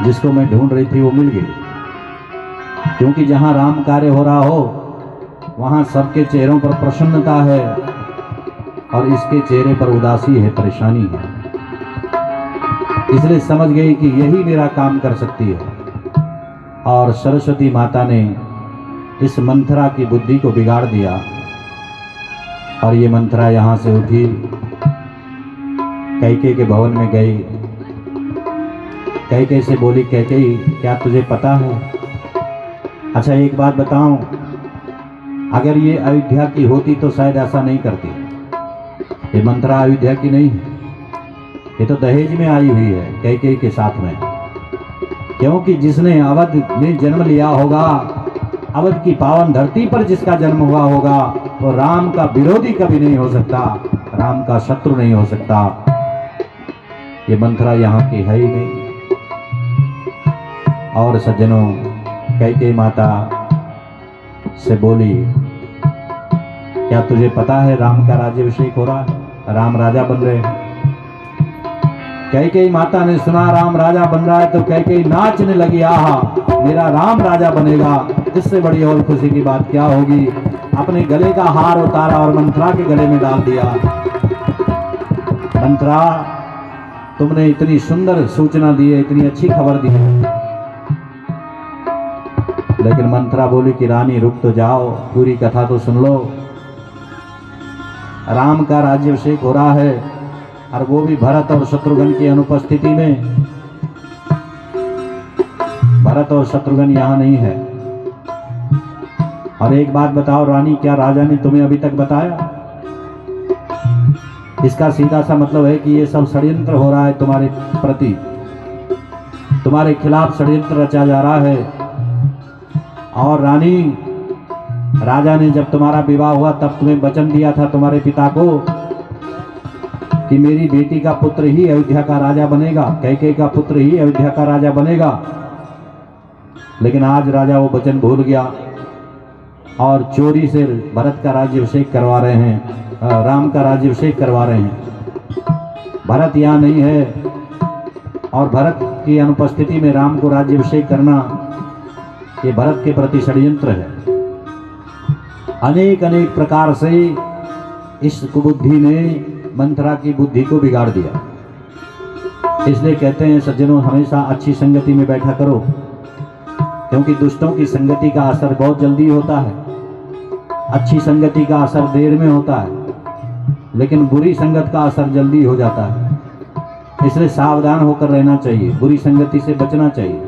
जिसको मैं ढूंढ रही थी वो मिल गई। क्योंकि जहाँ राम कार्य हो रहा हो वहाँ सबके चेहरों पर प्रसन्नता है और इसके चेहरे पर उदासी है, परेशानी है। इसलिए समझ गई कि यही मेरा काम कर सकती है। और सरस्वती माता ने इस मंथरा की बुद्धि को बिगाड़ दिया और ये मंथरा यहाँ से उठी, कैकेयी के भवन में गई। कैकेयी से बोली, कैकेयी क्या तुझे पता है? अच्छा एक बात बताऊं, अगर ये अयोध्या की होती तो शायद ऐसा नहीं करती। ये मंथरा अयोध्या की नहीं है, ये तो दहेज में आई हुई है कैकेयी के साथ में। क्योंकि जिसने अवध में जन्म लिया होगा, अवध की पावन धरती पर जिसका जन्म हुआ होगा, वो राम का विरोधी कभी नहीं हो सकता, राम का शत्रु नहीं हो सकता। ये मंथरा यहाँ की है ही नहीं। और सज्जनों, कैकेयी माता से बोली, क्या तुझे पता है राम का राज्याभिषेक हो रहा है, राम राजा बन रहे हैं? कैकेयी माता ने सुना राम राजा बन रहा है तो कैकेयी नाचने लगी, आहा मेरा राम राजा बनेगा, इससे बड़ी और खुशी की बात क्या होगी। अपने गले का हार उतारा और मंथरा के गले में डाल दिया। मंथरा, तुमने इतनी सुंदर सूचना दी है, इतनी अच्छी खबर दी है। लेकिन मंथरा बोली कि रानी रुक तो जाओ, पूरी कथा तो सुन लो। राम का राज्याभिषेक हो रहा है और वो भी भरत और शत्रुघ्न की अनुपस्थिति में। भरत और शत्रुघ्न यहाँ नहीं है। और एक बात बताओ रानी, क्या राजा ने तुम्हें अभी तक बताया? इसका सीधा सा मतलब है कि ये सब षड्यंत्र हो रहा है तुम्हारे प्रति, तुम्हारे खिलाफ षड्यंत्र रचा जा रहा है। और रानी, राजा ने जब तुम्हारा विवाह हुआ तब तुम्हें वचन दिया था तुम्हारे पिता को कि मेरी बेटी का पुत्र ही अयोध्या का राजा बनेगा, कैकेयी का पुत्र ही अयोध्या का राजा बनेगा। लेकिन आज राजा वो वचन भूल गया और चोरी से भरत का राज्याभिषेक करवा रहे हैं, राम का राज्याभिषेक करवा रहे हैं। भरत यहाँ नहीं है और भरत की अनुपस्थिति में राम को राज्याभिषेक करना, ये भरत के प्रति षड्यंत्र है। अनेक अनेक प्रकार से इस कुबुद्धि ने मंथरा की बुद्धि को बिगाड़ दिया। इसलिए कहते हैं सज्जनों, हमेशा अच्छी संगति में बैठा करो, क्योंकि दुष्टों की संगति का असर बहुत जल्दी होता है, अच्छी संगति का असर देर में होता है, लेकिन बुरी संगत का असर जल्दी हो जाता है। इसलिए सावधान होकर रहना चाहिए, बुरी संगति से बचना चाहिए,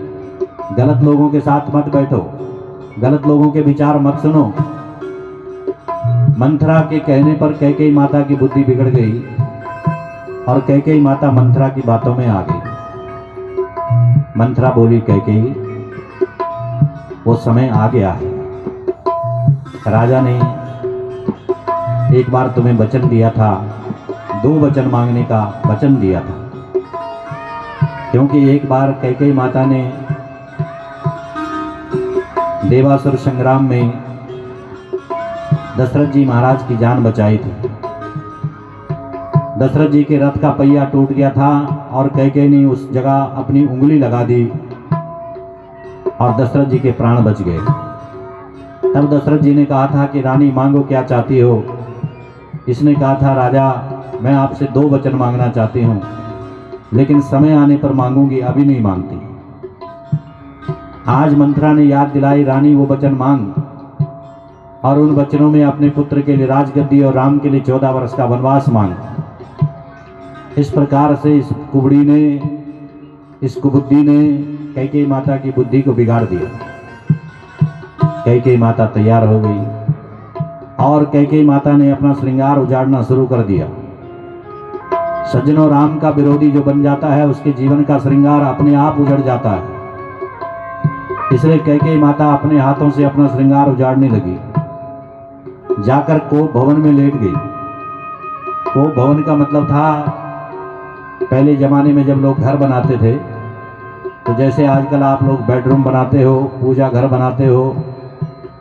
गलत लोगों के साथ मत बैठो, गलत लोगों के विचार मत सुनो। मंथरा के कहने पर कैकेयी माता की बुद्धि बिगड़ गई और कैकेयी माता मंथरा की बातों में आ गई। मंथरा बोली, कैकेयी वो समय आ गया है, राजा ने एक बार तुम्हें वचन दिया था, 2 वचन मांगने का वचन दिया था। क्योंकि एक बार कैकेयी माता ने देवासुर संग्राम में दशरथ जी महाराज की जान बचाई थी। दशरथ जी के रथ का पहिया टूट गया था और कैकेयी ने उस जगह अपनी उंगली लगा दी और दशरथ जी के प्राण बच गए। तब दशरथ जी ने कहा था कि रानी मांगो क्या चाहती हो। इसने कहा था, राजा मैं आपसे 2 वचन मांगना चाहती हूँ, लेकिन समय आने पर मांगूंगी, अभी नहीं मांगती। आज मंथरा ने याद दिलाई, रानी वो वचन मांग, और उन वचनों में अपने पुत्र के लिए राजगद्दी और राम के लिए 14 वर्ष का वनवास मांग। इस प्रकार से इस कुबड़ी ने, इस कुबुद्धि ने कैकेयी माता की बुद्धि को बिगाड़ दिया। कैकेयी माता तैयार हो गई और कैकेयी माता ने अपना श्रृंगार उजाड़ना शुरू कर दिया। सज्जनों, राम का विरोधी जो बन जाता है उसके जीवन का श्रृंगार अपने आप उजड़ जाता है। इसलिए कैकेयी माता अपने हाथों से अपना श्रृंगार उजाड़ने लगी, जाकर कोप भवन में लेट गई। कोप भवन का मतलब था, पहले जमाने में जब लोग घर बनाते थे तो जैसे आजकल आप लोग बेडरूम बनाते हो, पूजा घर बनाते हो,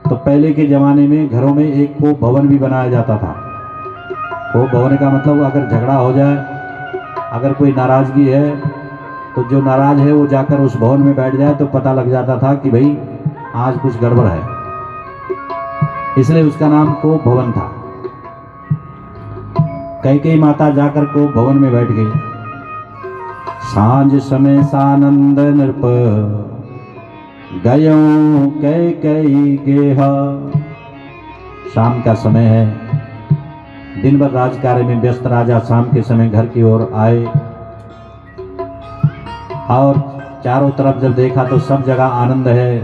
तो पहले के ज़माने में घरों में एक कोप भवन भी बनाया जाता था। कोप भवन का मतलब अगर झगड़ा हो जाए, अगर कोई नाराज़गी है, तो जो नाराज़ है वो जाकर उस भवन में बैठ जाए तो पता लग जाता था कि भाई आज कुछ गड़बड़ है, इसलिए उसका नाम कोप भवन था। कैकेयी माता जाकर कोप भवन में बैठ गई। सांझ समय सानंद नृप गयो कैकेयी गेहा। शाम का समय है, दिन भर राजकार्य में व्यस्त राजा शाम के समय घर की ओर आए और चारों तरफ जब देखा तो सब जगह आनंद है,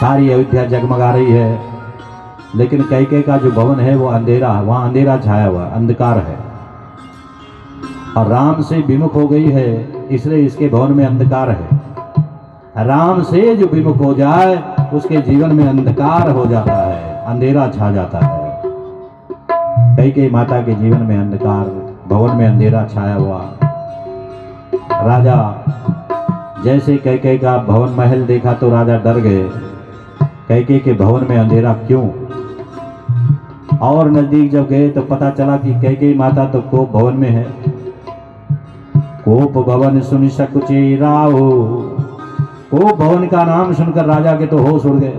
सारी अयोध्या जगमगा रही है, लेकिन कैकेयी का जो भवन है वो अंधेरा, वहाँ अंधेरा छाया हुआ, अंधकार है और राम से विमुख हो गई है, इसलिए इसके भवन में अंधकार है। राम से जो विमुख हो जाए उसके जीवन में अंधकार हो जाता है, अंधेरा छा जाता है। कैकेयी माता के जीवन में अंधकार, भवन में अंधेरा छाया हुआ। राजा जैसे कैकेयी का भवन महल देखा तो राजा डर गए, कैकेयी के भवन में अंधेरा क्यों? और नजदीक जब गए तो पता चला कि कैकेयी माता तो कोप भवन में है। कोप भवन सुन सकुचे राहो। कोप भवन का नाम सुनकर राजा के तो होश उड़ गए।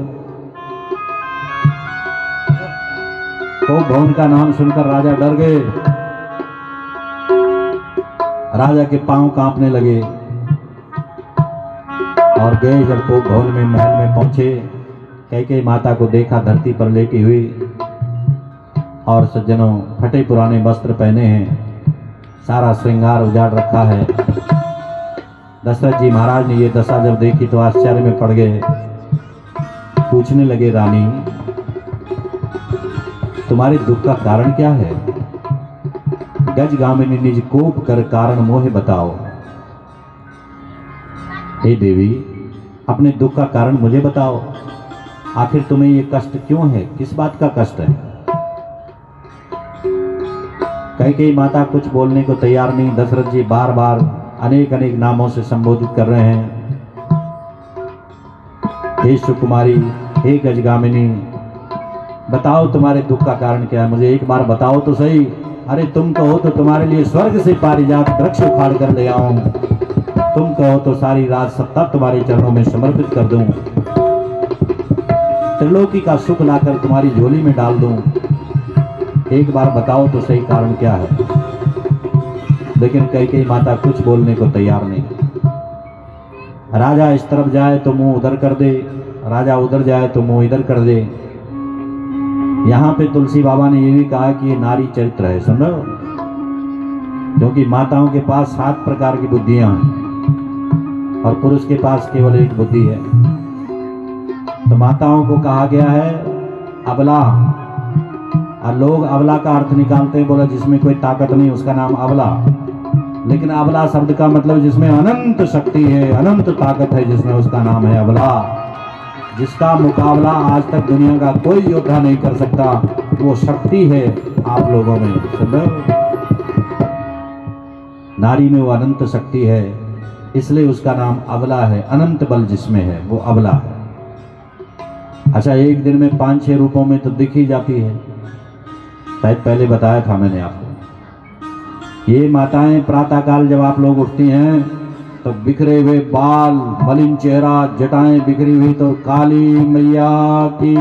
कोप भवन का नाम सुनकर राजा डर गए, राजा के पांव कांपने लगे और गए जब कोप भवन में महल में पहुंचे, कैकेयी माता को देखा धरती पर लेटी हुई और सज्जनों फटे पुराने वस्त्र पहने हैं, सारा श्रृंगार उजाड़ रखा है। दशरथ जी महाराज ने ये दशा जब देखी तो आश्चर्य में पड़ गए। पूछने लगे, रानी तुम्हारे दुख का कारण क्या है? गजगामिनी निज कोप कर कारण मोहे बताओ। हे देवी, अपने दुख का कारण मुझे बताओ, आखिर तुम्हें ये कष्ट क्यों है, किस बात का कष्ट है? कैकेयी माता कुछ बोलने को तैयार नहीं। दशरथ जी बार बार अनेक अनेक नामों से संबोधित कर रहे हैं। हे सुकुमारी, हे गजगामिनी, बताओ तुम्हारे दुख का कारण क्या है, मुझे एक बार बताओ तो सही। अरे तुम कहो तो तुम्हारे लिए स्वर्ग से पारिजात वृक्ष उखाड़ कर ले आऊं, तुम कहो तो सारी राज सत्ता तुम्हारे चरणों में समर्पित कर दूं, त्रिलोकी का सुख लाकर तुम्हारी झोली में डाल दूं। एक बार बताओ तो सही कारण क्या है। लेकिन कैकेयी माता कुछ बोलने को तैयार नहीं। राजा इस तरफ जाए तो मुंह उधर कर दे, राजा उधर जाए तो मुंह इधर कर दे। यहाँ पे तुलसी बाबा ने ये भी कहा कि ये नारी चरित्र है, समझो, क्योंकि माताओं के पास 7 प्रकार की बुद्धियां हैं और पुरुष के पास केवल एक बुद्धि है। तो माताओं को कहा गया है अबला, और लोग अबला का अर्थ निकालते हैं, बोला जिसमें कोई ताकत नहीं उसका नाम अबला। लेकिन अबला शब्द का मतलब जिसमें अनंत शक्ति है, अनंत ताकत है, जिसमें उसका नाम है अबला। जिसका मुकाबला आज तक दुनिया का कोई योद्धा नहीं कर सकता, वो शक्ति है आप लोगों में। नारी में वो अनंत शक्ति है, इसलिए उसका नाम अबला है। अनंत बल जिसमें है वो अबला है। अच्छा, एक दिन में 5-6 रूपों में तो दिख ही जाती है, शायद पहले बताया था मैंने आपको। ये माताएं प्रातःकाल जब आप लोग उठती हैं तो बिखरे हुए बाल, मलिन चेहरा, जटाएं बिखरी हुई, तो काली मैया की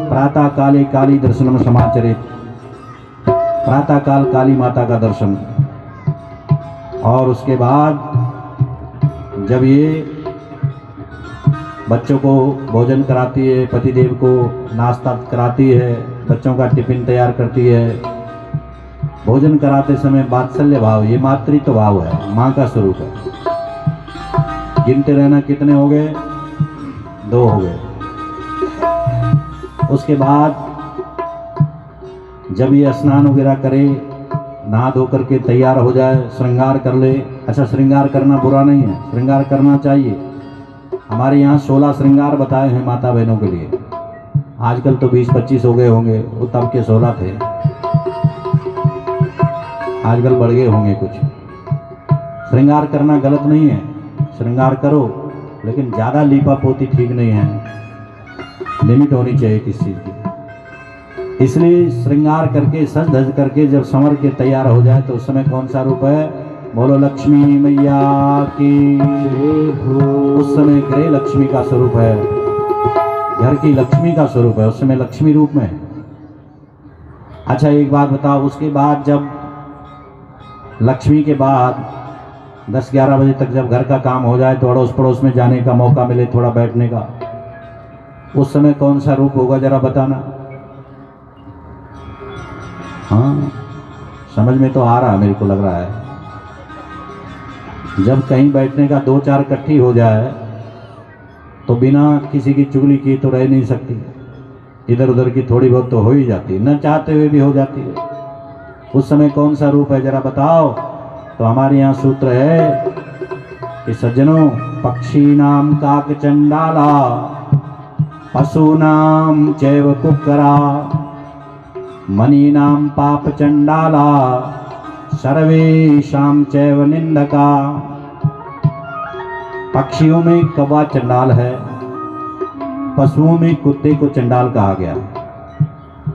प्रातः काले काली दर्शनम समाचरित। प्रातः काल काली माता का दर्शन, और उसके बाद जब ये बच्चों को भोजन कराती है, पतिदेव को नाश्ता कराती है, बच्चों का टिफिन तैयार करती है, भोजन कराते समय वात्सल्य भाव, ये मातृत्व भाव है, माँ का स्वरूप है। गिनते रहना कितने हो गए? 2 हो गए। उसके बाद जब ये स्नान वगैरह करे, नहा धो करके तैयार हो जाए, श्रृंगार कर ले। अच्छा, श्रृंगार करना बुरा नहीं है, श्रृंगार करना चाहिए। हमारे यहाँ 16 श्रृंगार बताए हैं माता बहनों के लिए। आजकल तो 20-25 हो गए होंगे, वो तब के 16 थे, आजकल बढ़ गए होंगे कुछ। श्रृंगार करना गलत नहीं है, श्रृंगार करो, लेकिन ज़्यादा लीपा पोती ठीक नहीं है, लिमिट होनी चाहिए किस चीज़ की। इसलिए श्रृंगार करके सज धज करके जब संवर के तैयार हो जाए तो उस समय कौन सा रूप है? बोलो लक्ष्मी मैया की। उस समय गृह लक्ष्मी का स्वरूप है, घर की लक्ष्मी का स्वरूप है, उस समय लक्ष्मी रूप में। अच्छा एक बात बताओ, उसके बाद जब लक्ष्मी के बाद 10-11 बजे तक जब घर का काम हो जाए तो अड़ोस पड़ोस में जाने का मौका मिले, थोड़ा बैठने का, उस समय कौन सा रूप होगा जरा बताना। हाँ समझ में तो आ रहा है, मेरे को लग रहा है। जब कहीं बैठने का 2-4 इकट्ठी हो जाए तो बिना किसी की चुगली की तो रह नहीं सकती, इधर उधर की थोड़ी बहुत तो हो ही जाती है, न चाहते हुए भी हो जाती है। उस समय कौन सा रूप है जरा बताओ। तो हमारे यहाँ सूत्र है कि सज्जनों, पक्षी नाम काक चंडाला, पशु नाम चैव कुक्करा, मणि नाम पाप चंडाला, सर्वेशाम चैव निंदका। पक्षियों में कौवा चंडाल है, पशुओं में कुत्ते को चंडाल कहा गया,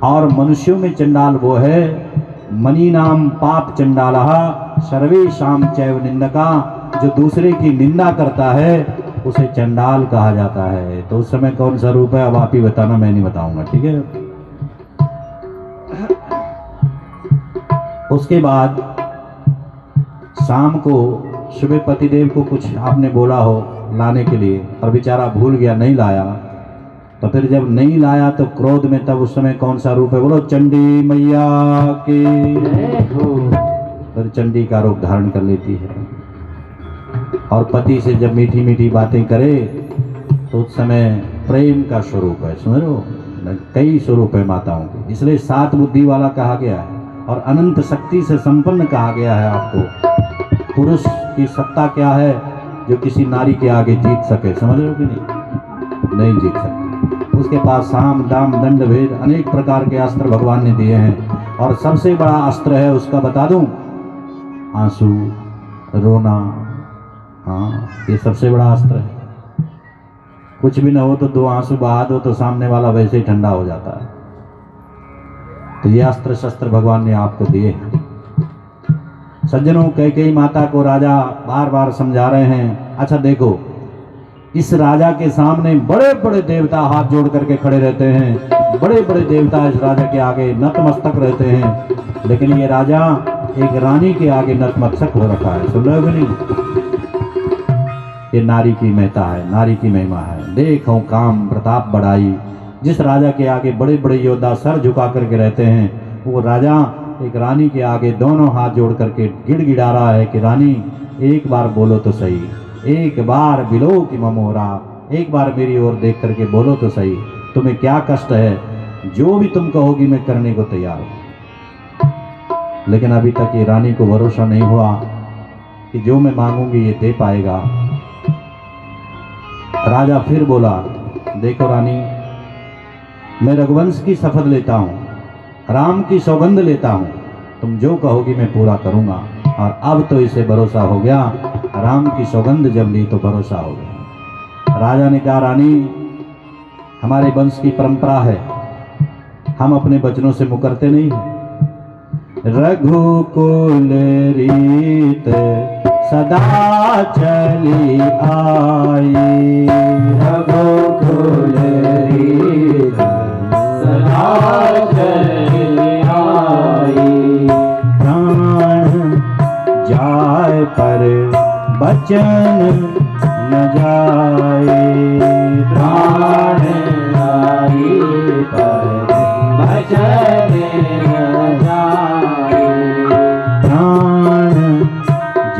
और मनुष्यों में चंडाल वो है मणि नाम पाप चंडालः सर्वेशाम चैव निंदका। जो दूसरे की निंदा करता है उसे चंडाल कहा जाता है। तो उस समय कौन सा रूप है अब आप ही बताना, मैं नहीं बताऊंगा, ठीक है। उसके बाद शाम को सुबह पतिदेव को कुछ आपने बोला हो लाने के लिए और बेचारा भूल गया, नहीं लाया, तो फिर जब नहीं लाया तो क्रोध में, तब उस समय कौन सा रूप है? बोलो चंडी मैया की। फिर चंडी का रूप धारण कर लेती है और पति से जब मीठी मीठी बातें करे तो उस समय प्रेम का स्वरूप है। समझ लो, कई स्वरूप है माताओं के, इसलिए 7 बुद्धि वाला कहा गया है और अनंत शक्ति से संपन्न कहा गया है आपको। पुरुष की सत्ता क्या है जो किसी नारी के आगे जीत सके? समझ रहे हो कि नहीं? नहीं जीत सकते। उसके पास साम दाम दंड भेद अनेक प्रकार के अस्त्र भगवान ने दिए हैं, और सबसे बड़ा अस्त्र है उसका बता दूं, आंसू, रोना। हाँ, ये सबसे बड़ा अस्त्र है। कुछ भी ना हो तो 2 आंसू बहा दो तो सामने वाला वैसे ही ठंडा हो जाता है। तो ये अस्त्र शस्त्र भगवान ने आपको दिए हैं। सज्जनों, कैकेयी माता को राजा बार बार समझा रहे हैं, अच्छा देखो, इस राजा के सामने बड़े बड़े देवता हाथ जोड़ करके खड़े रहते हैं, बड़े बड़े देवता इस राजा के आगे नतमस्तक रहते हैं, लेकिन ये राजा एक रानी के आगे नतमस्तक हो रखा है। सुन रहे हो कि नहीं? ये नारी की महता है, नारी की महिमा है। देखो काम प्रताप बढ़ाई। जिस राजा के आगे बड़े बड़े योद्धा सर झुका करके रहते हैं, वो राजा एक रानी के आगे दोनों हाथ जोड़ करके गिड़गिड़ा रहा है कि रानी एक बार बोलो तो सही, एक बार बिलो की ममोरा, एक बार मेरी ओर देख करके बोलो तो सही, तुम्हें क्या कष्ट है? जो भी तुम कहोगी मैं करने को तैयार हूं। लेकिन अभी तक ये रानी को भरोसा नहीं हुआ कि जो मैं मांगूंगी ये दे पाएगा। राजा फिर बोला, देखो रानी, मैं रघुवंश की शपथ लेता हूँ, राम की सौगंध लेता हूँ, तुम जो कहोगी मैं पूरा करूँगा। और अब तो इसे भरोसा हो गया, राम की सौगंध जब ली तो भरोसा हो गया। राजा ने कहा, रानी, हमारे वंश की परंपरा है, हम अपने वचनों से मुकरते नहीं हैं। रघुकुल रीत सदा चली आई, रघुकुल रीत सदा चली आई, प्राण जाए पर बचन न जाए, प्राण जाए पर बचन न जाए, प्राण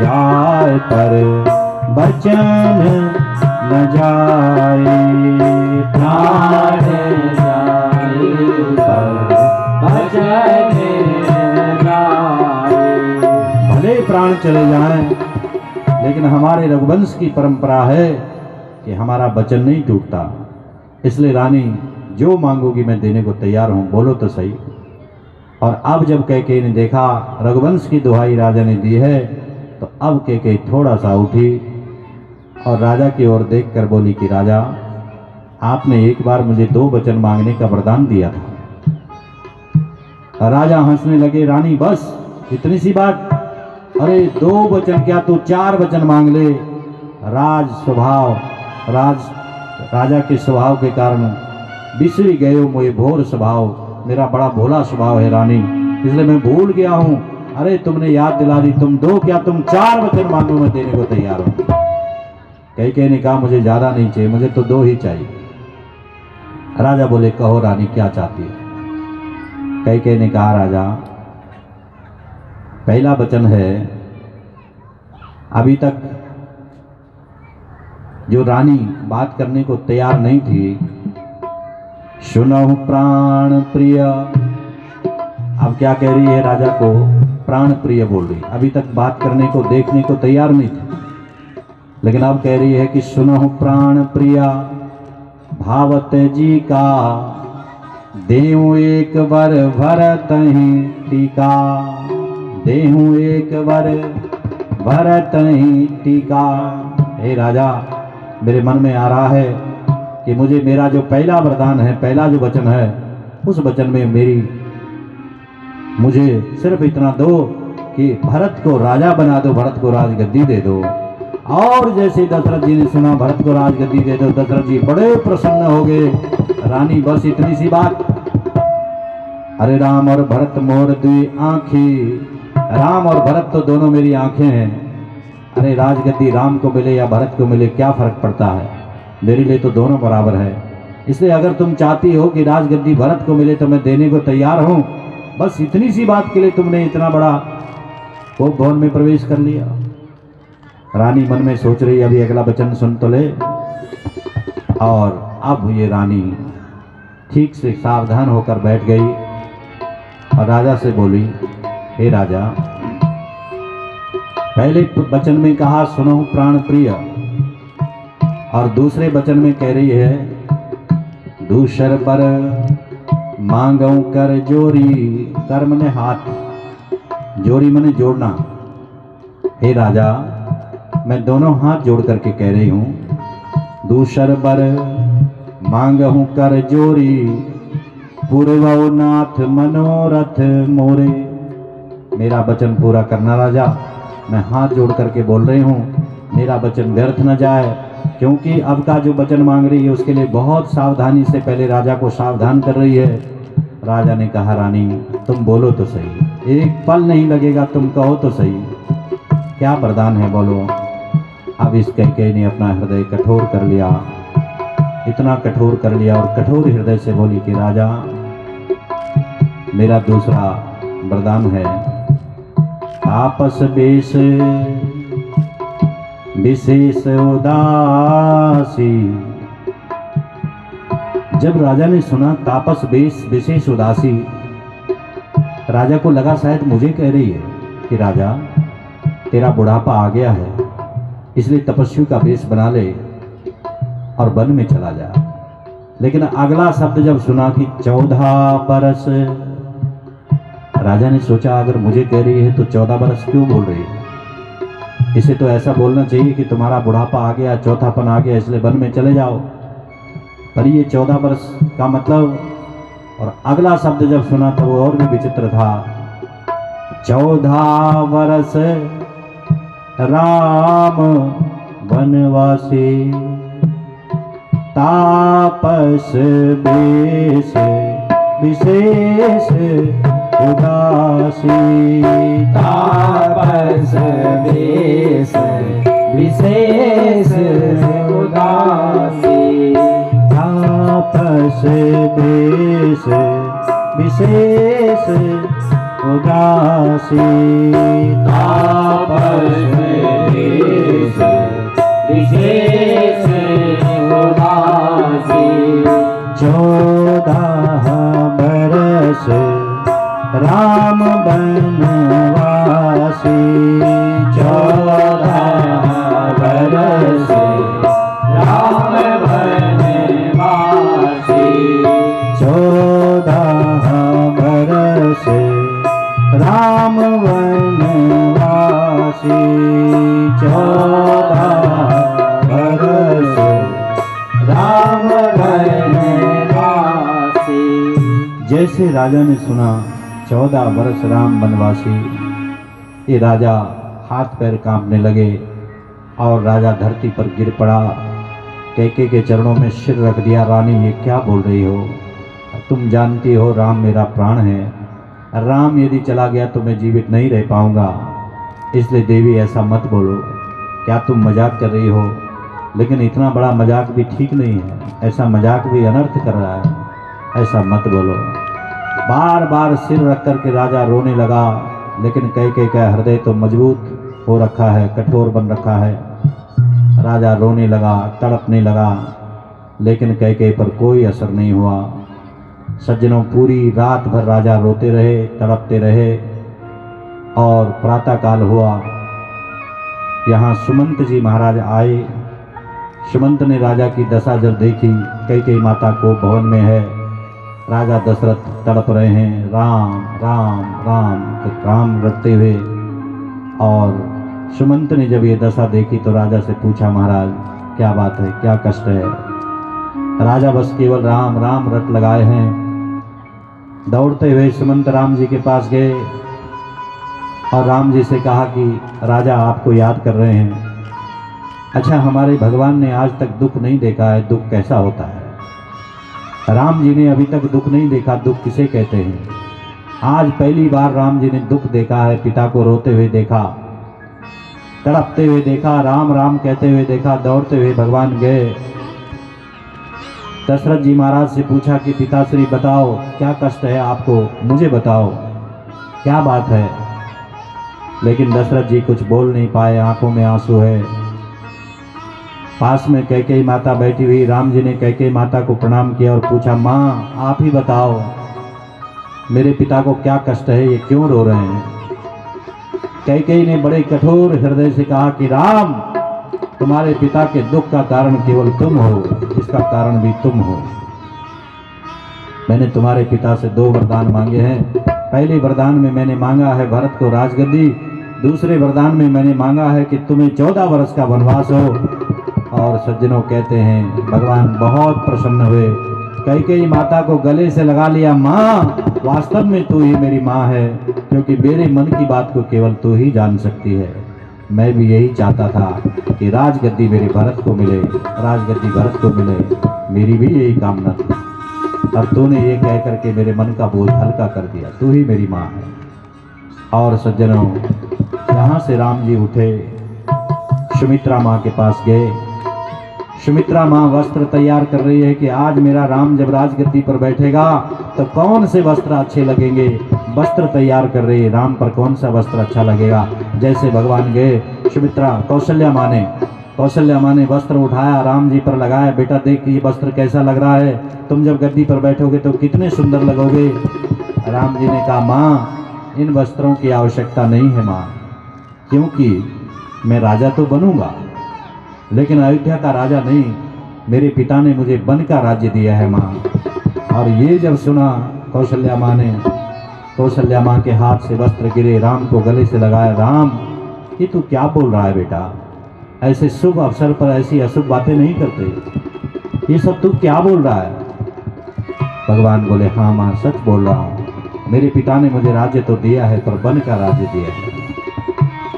जाए पर बचन न जाए, प्राण जाए पर बचन न जाए। भले प्राण चले जाएं, लेकिन हमारे रघुवंश की परंपरा है कि हमारा वचन नहीं टूटता। इसलिए रानी, जो मांगोगी मैं देने को तैयार हूँ, बोलो तो सही। और अब जब कैकेयी ने देखा रघुवंश की दुहाई राजा ने दी है, तो तो अब कैकेयी थोड़ा सा उठी और राजा की ओर देखकर बोली कि राजा, आपने एक बार मुझे 2 वचन मांगने का वरदान दिया था। राजा हंसने लगे, रानी बस इतनी सी बात, अरे 2 वचन क्या तू 4 वचन मांग ले। राजा के स्वभाव के कारण बिसरी गए हो मोए भोर स्वभाव, मेरा बड़ा भोला स्वभाव है रानी, इसलिए मैं भूल गया हूँ। अरे तुमने याद दिला दी, तुम 2 क्या तुम 4 वचन मांगो, मैं देने को तैयार हूँ। कैकेयी ने कहा मुझे ज्यादा नहीं चाहिए, मुझे तो 2 ही चाहिए। राजा बोले कहो रानी क्या चाहती है। कैकेयी ने कहा राजा, पहला वचन है, अभी तक जो रानी बात करने को तैयार नहीं थी, सुनहु प्राण प्रिय, अब क्या कह रही है राजा को, प्राण प्रिय बोल रही। अभी तक बात करने को देखने को तैयार नहीं थी, लेकिन अब कह रही है कि सुनहु प्राण प्रिया भावत जी का, देहु एक वर भरतहि टीका, देहु एक वर भरतहि टीका। हे राजा, मेरे मन में आ रहा है कि मुझे मेरा जो पहला वरदान है, पहला जो वचन है, उस वचन में मुझे सिर्फ इतना दो कि भरत को राजा बना दो, भरत को राजगद्दी दे दो। और जैसे दशरथ जी ने सुना भरत को राजगद्दी दे दो, दशरथ जी बड़े प्रसन्न हो गए। रानी बस इतनी सी बात, अरे राम और भरत मोर दुई आंखी, राम और भरत तो दोनों मेरी आंखें हैं, अरे राजगद्दी राम को मिले या भरत को मिले क्या फर्क पड़ता है, मेरे लिए तो दोनों बराबर है। इसलिए अगर तुम चाहती हो कि राजगद्दी भरत को मिले तो मैं देने को तैयार हूं। बस इतनी सी बात के लिए तुमने इतना बड़ा कोप भवन में प्रवेश कर लिया। रानी मन में सोच रही, अभी अगला वचन सुन तो ले। और अब ये रानी ठीक से सावधान होकर बैठ गई और राजा से बोली, हे राजा, पहले वचन में कहा सुनो प्राण प्रिय, और दूसरे वचन में कह रही है दूसर पर मांगो कर जोरी, कर मने हाथ, जोरी मने जोड़ना। हे राजा, मैं दोनों हाथ जोड़ करके कह रही हूँ, दूसर पर मांगहूँ कर जोरी, पूर्वो नाथ मनोरथ मोरे। मेरा वचन पूरा करना राजा, मैं हाथ जोड़ करके बोल रही हूँ, मेरा वचन व्यर्थ न जाए, क्योंकि अब का जो वचन मांग रही है उसके लिए बहुत सावधानी से पहले राजा को सावधान कर रही है। राजा ने कहा, रानी तुम बोलो तो सही, एक पल नहीं लगेगा, तुम कहो तो सही, क्या वरदान है बोलो। अब इस कैकेयी ने अपना हृदय कठोर कर लिया, इतना कठोर कर लिया और कठोर हृदय से बोली कि राजा, मेरा दूसरा वरदान है, तापस बेश विशेष उदासी। जब राजा ने सुना तापस बेश विशेष उदासी, राजा को लगा शायद मुझे कह रही है कि राजा तेरा बुढ़ापा आ गया है, इसलिए तपस्वी का वेश बना ले और वन में चला जा। लेकिन अगला शब्द जब सुना कि 14 बरस, राजा ने सोचा अगर मुझे कह रही है तो 14 बरस क्यों बोल रही है, इसे तो ऐसा बोलना चाहिए कि तुम्हारा बुढ़ापा आ गया, चौथापन आ गया, इसलिए वन में चले जाओ। पर ये 14 बरस का मतलब, और अगला शब्द जब सुना तो वो और भी विचित्र था, 14 बरस राम वनवासी, तापस बेश विशेष उदासी, तापस बेश विशेष उदासी, तापस बेश विशेष उदासी, तापस बेश विशेष उदासी। 14 बरस राम बनवासी, 14 बरस राम बनवासी, 14 बरस राम वनवासी। राजा ने सुना 14 वर्ष राम वनवासी, ये राजा हाथ पैर कांपने लगे और राजा धरती पर गिर पड़ा, कैके के चरणों में सिर रख दिया। रानी ये क्या बोल रही हो? तुम जानती हो राम मेरा प्राण है, राम यदि चला गया तो मैं जीवित नहीं रह पाऊंगा, इसलिए देवी ऐसा मत बोलो। क्या तुम मजाक कर रही हो? लेकिन इतना बड़ा मजाक भी ठीक नहीं है, ऐसा मजाक भी अनर्थ कर रहा है, ऐसा मत बोलो। बार बार सिर रख कर के राजा रोने लगा, लेकिन कैके का हृदय तो मजबूत हो रखा है, कठोर बन रखा है। राजा रोने लगा, तड़पने लगा, लेकिन कैके पर कोई असर नहीं हुआ। सज्जनों, पूरी रात भर राजा रोते रहे, तड़पते रहे और प्रातःकाल हुआ। यहाँ सुमंत जी महाराज आए। सुमंत ने राजा की दशा जब देखी, कैकेयी माता को भवन में है, राजा दशरथ तड़प रहे हैं, राम राम राम तो राम रटते हुए। और सुमंत ने जब ये दशा देखी तो राजा से पूछा, महाराज क्या बात है, क्या कष्ट है? राजा बस केवल राम राम रट लगाए हैं। दौड़ते हुए सुमंत राम जी के पास गए और राम जी से कहा कि राजा आपको याद कर रहे हैं। अच्छा, हमारे भगवान ने आज तक दुख नहीं देखा है, दुख कैसा होता है? राम जी ने अभी तक दुख नहीं देखा, दुख किसे कहते हैं? आज पहली बार राम जी ने दुख देखा है, पिता को रोते हुए देखा, तड़पते हुए देखा, राम राम कहते हुए देखा। दौड़ते हुए भगवान गए, दशरथ जी महाराज से पूछा कि पिताश्री बताओ क्या कष्ट है आपको, मुझे बताओ क्या बात है। लेकिन दशरथ जी कुछ बोल नहीं पाए, आंखों में आंसू है। पास में कैकेयी माता बैठी हुई, राम जी ने कैकेयी माता को प्रणाम किया और पूछा, माँ आप ही बताओ मेरे पिता को क्या कष्ट है, ये क्यों रो रहे हैं? कैकेयी ने बड़े कठोर हृदय से कहा कि राम, तुम्हारे पिता के दुख का कारण केवल तुम हो, इसका कारण भी तुम हो। मैंने तुम्हारे पिता से 2 वरदान मांगे हैं। पहले वरदान में मैंने मांगा है भरत को राजगद्दी, दूसरे वरदान में मैंने मांगा है कि तुम्हें 14 वर्ष का वनवास हो। और सज्जनों कहते हैं भगवान बहुत प्रसन्न हुए, कैकेयी माता को गले से लगा लिया, माँ वास्तव में तू ही मेरी माँ है, क्योंकि मेरे मन की बात को केवल तू ही जान सकती है। मैं भी यही चाहता था कि राजगद्दी मेरे भरत को मिले, राजगद्दी भरत को मिले, मेरी भी यही कामना थी। और तूने ये कह करके मेरे मन का बोझ हल्का कर दिया, तू ही मेरी माँ है। और सज्जनों, यहाँ से राम जी उठे, सुमित्रा माँ के पास गए। सुमित्रा माँ वस्त्र तैयार कर रही है कि आज मेरा राम जब राजगद्दी पर बैठेगा तो कौन से वस्त्र अच्छे लगेंगे। वस्त्र तैयार कर रही है, राम पर कौन सा वस्त्र अच्छा लगेगा। जैसे भगवान गए, सुमित्रा कौशल्या माँ ने वस्त्र उठाया, राम जी पर लगाया, बेटा देख कि ये वस्त्र कैसा लग रहा है, तुम जब गद्दी पर बैठोगे तो कितने सुंदर लगोगे। राम जी ने कहा, माँ इन वस्त्रों की आवश्यकता नहीं है माँ, क्योंकि मैं राजा तो बनूंगा लेकिन अयोध्या का राजा नहीं, मेरे पिता ने मुझे वन का राज्य दिया है माँ। और ये जब सुना कौशल्या माँ के हाथ से वस्त्र गिरे, राम को गले से लगाया। राम, ये तू क्या बोल रहा है बेटा, ऐसे शुभ अवसर पर ऐसी अशुभ बातें नहीं करते, ये सब तू क्या बोल रहा है? भगवान बोले, हाँ माँ सच बोल रहा हूँ, मेरे पिता ने मुझे राज्य तो दिया है पर वन का राज्य दिया है।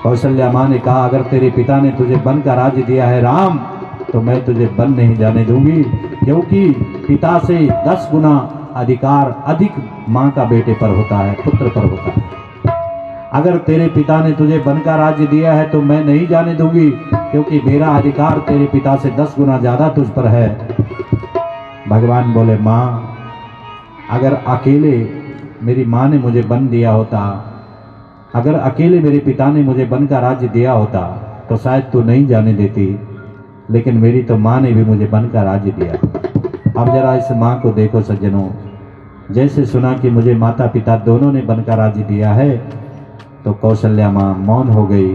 कौशल्या माँ ने कहा, अगर तेरे पिता ने तुझे वन का राज्य दिया है राम, तो मैं तुझे वन नहीं जाने दूंगी, क्योंकि पिता से 10 गुना अधिकार अधिक माँ का बेटे पर होता है, पुत्र पर होता है। अगर तेरे पिता ने तुझे वन का राज्य दिया है तो मैं नहीं जाने दूंगी, क्योंकि मेरा अधिकार तेरे पिता से 10 गुना ज्यादा तुझ पर है। भगवान बोले, माँ अगर अकेले मेरी माँ ने मुझे वन दिया होता, अगर अकेले मेरे पिता ने मुझे वन का राज्य दिया होता तो शायद तू नहीं जाने देती, लेकिन मेरी तो माँ ने भी मुझे वन का राज्य दिया। अब जरा इस माँ को देखो सज्जनों, जैसे सुना कि मुझे माता पिता दोनों ने वन का राज्य दिया है तो कौशल्या माँ मौन हो गई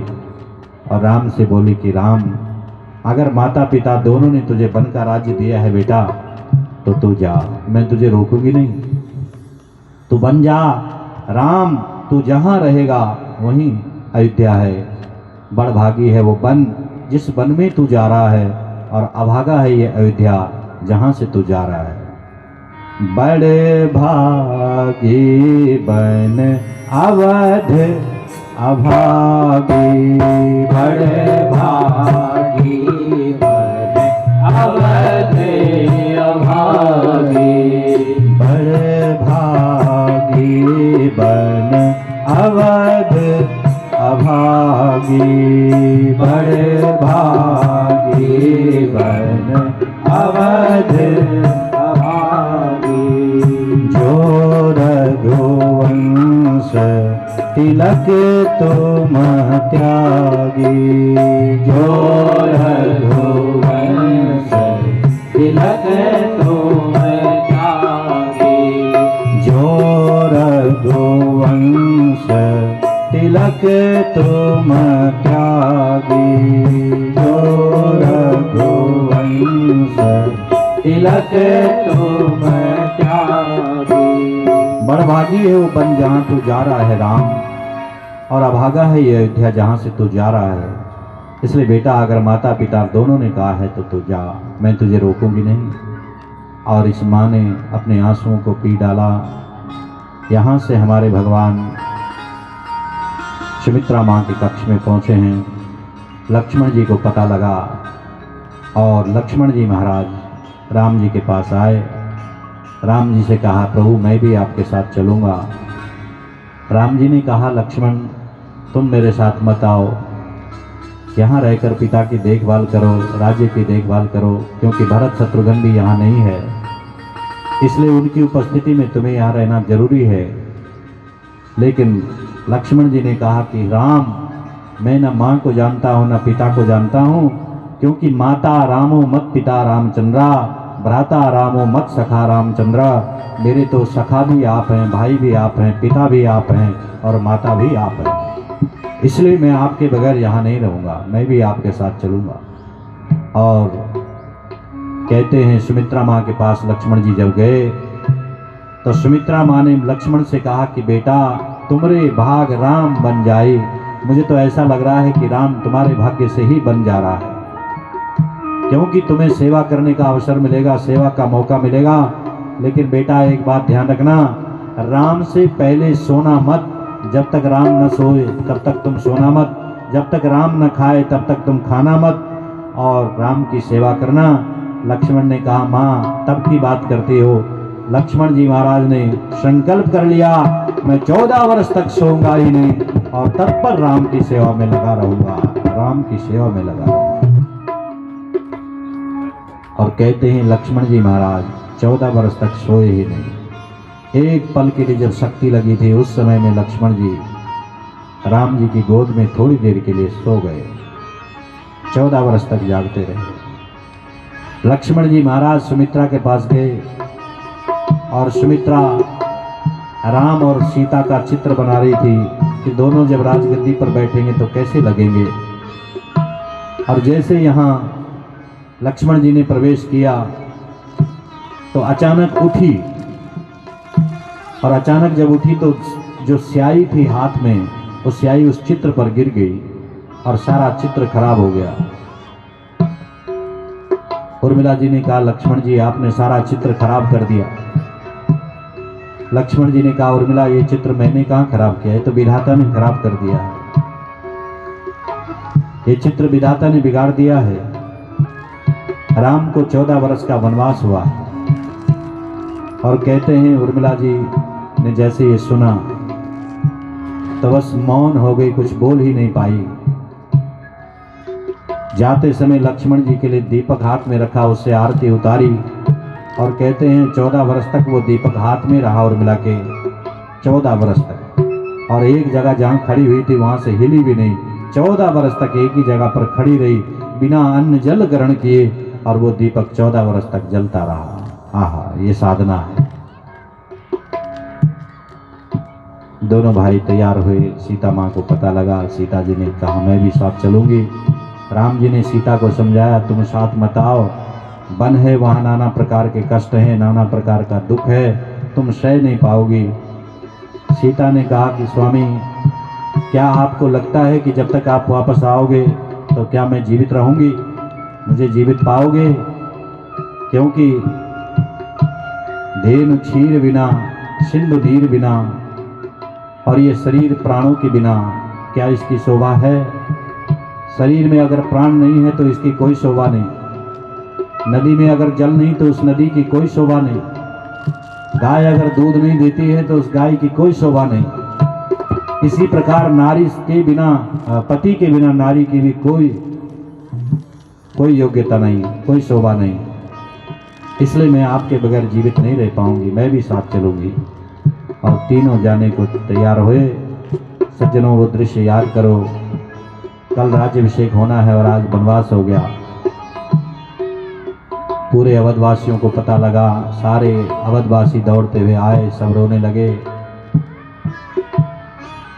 और राम से बोली कि राम, अगर माता पिता दोनों ने तुझे वन का राज्य दिया है बेटा तो तू जा, मैं तुझे रोकूंगी नहीं, तू बन जा। राम, तू जहाँ रहेगा वहीं अयोध्या है, बड़भागी है वो वन जिस वन में तू जा रहा है, और अभागा है ये अयोध्या जहाँ से तू जा रहा है। बड़े भागी बन अवध अभागी, बड़े भागी बन अवध अभागी, बड़े भागी बन अवध अभागी, बड़े भागी बन अवध अभागी। जो रघुवंश तिलक तुम त्यागी, जो रघुवंश तिलक तुम त्यागी, जो रघुवंश तिलक तुम त्यागी, जो रघुवंश तिलक तुम त्यागी। बड़भागी है वो वन जहाँ तू जा रहा है राम, और अभागा है ये अयोध्या जहाँ से तू जा रहा है। इसलिए बेटा अगर माता पिता दोनों ने कहा है तो तू जा, मैं तुझे रोकूंगी नहीं। और इस माँ ने अपने आंसुओं को पी डाला। यहाँ से हमारे भगवान सुमित्रा माँ के कक्ष में पहुँचे हैं। लक्ष्मण जी को पता लगा और लक्ष्मण जी महाराज राम जी के पास आए। राम जी से कहा प्रभु मैं भी आपके साथ चलूँगा। राम जी ने कहा लक्ष्मण तुम मेरे साथ मत आओ, यहाँ रहकर पिता की देखभाल करो, राज्य की देखभाल करो, क्योंकि भरत शत्रुघ्न भी यहाँ नहीं है, इसलिए उनकी उपस्थिति में तुम्हें यहाँ रहना जरूरी है। लेकिन लक्ष्मण जी ने कहा कि राम मैं न माँ को जानता हूँ न पिता को जानता हूँ, क्योंकि माता रामो मत पिता रामचंद्रा, भ्राता रामो मत सखा रामचंद्रा। मेरे तो सखा भी आप हैं, भाई भी आप हैं, पिता भी आप हैं और माता भी आप हैं, इसलिए मैं आपके बगैर यहाँ नहीं रहूँगा, मैं भी आपके साथ चलूँगा। और कहते हैं सुमित्रा माँ के पास लक्ष्मण जी जब गए तो सुमित्रा माँ ने लक्ष्मण से कहा कि बेटा तुम्हारे भाग राम बन जाए। मुझे तो ऐसा लग रहा है कि राम तुम्हारे भाग्य से ही बन जा रहा है, क्योंकि तुम्हें सेवा करने का अवसर मिलेगा, सेवा का मौका मिलेगा। लेकिन बेटा एक बात ध्यान रखना, राम से पहले सोना मत। जब तक राम न सोए तब तक तुम सोना मत, जब तक राम न खाए तब तक तुम खाना मत, और राम की सेवा करना। लक्ष्मण ने कहा माँ तब की बात करती हो। लक्ष्मण जी महाराज ने संकल्प कर लिया मैं 14 वर्ष तक सोऊंगा ही नहीं, और तब पर राम की सेवा में लगा रहूंगा, राम की सेवा में लगा रहूंगा। और कहते हैं लक्ष्मण जी महाराज 14 वर्ष तक सोए ही नहीं। एक पल के लिए जब शक्ति लगी थी उस समय में लक्ष्मण जी राम जी की गोद में थोड़ी देर के लिए सो गए। 14 वर्ष तक जागते रहे। लक्ष्मण जी महाराज सुमित्रा के पास गए और सुमित्रा राम और सीता का चित्र बना रही थी कि दोनों जब राजगद्दी पर बैठेंगे तो कैसे लगेंगे। और जैसे यहाँ लक्ष्मण जी ने प्रवेश किया तो अचानक उठी, और अचानक जब उठी तो जो स्याही थी हाथ में वो स्याही उस चित्र पर गिर गई और सारा चित्र खराब हो गया। उर्मिला जी ने कहा लक्ष्मण जी आपने सारा चित्र खराब कर दिया। लक्ष्मण जी ने कहा उर्मिला ये चित्र मैंने कहाँ खराब किया, ये तो विधाता ने खराब कर दिया है, ये चित्र विधाता ने बिगाड़ दिया है। राम को 14 वर्ष का वनवास हुआ। और कहते हैं उर्मिला जी ने जैसे ये सुना तो बस मौन हो गई, कुछ बोल ही नहीं पाई। जाते समय लक्ष्मण जी के लिए दीपक हाथ में रखा, उससे आरती उतारी, और कहते हैं 14 वर्ष तक वो दीपक हाथ में रहा उर्मिला के, 14 वर्ष तक। और एक जगह जहाँ खड़ी हुई थी वहाँ से हिली भी नहीं, 14 वर्ष तक एक ही जगह पर खड़ी रही बिना अन्न जल ग्रहण किए, और वो दीपक 14 वर्ष तक जलता रहा। आहा ये साधना है। दोनों भाई तैयार हुए, सीता माँ को पता लगा, सीता जी ने कहा मैं भी साथ चलूंगी। राम जी ने सीता को समझाया तुम साथ मत आओ, वन है वहाँ नाना प्रकार के कष्ट हैं, नाना प्रकार का दुख है, तुम सह नहीं पाओगी। सीता ने कहा कि स्वामी क्या आपको लगता है कि जब तक आप वापस आओगे तो क्या मैं जीवित रहूंगी, मुझे जीवित पाओगे? क्योंकि धेनु क्षीर बिना, सिंधु नीर बिना, और ये शरीर प्राणों के बिना क्या इसकी शोभा है? शरीर में अगर प्राण नहीं है तो इसकी कोई शोभा नहीं। नदी में अगर जल नहीं तो उस नदी की कोई शोभा नहीं। गाय अगर दूध नहीं देती है तो उस गाय की कोई शोभा नहीं। इसी प्रकार नारी के बिना, पति के बिना नारी की भी कोई योग्यता नहीं, कोई शोभा नहीं। इसलिए मैं आपके बगैर जीवित नहीं रह पाऊंगी, मैं भी साथ चलूंगी। और तीनों जाने को तैयार हुए। सज्जनों, वो दृश्य याद करो, कल राज्याभिषेक होना है और आज वनवास हो गया। पूरे अवधवासियों को पता लगा, सारे अवधवासी दौड़ते हुए आए, सब रोने लगे।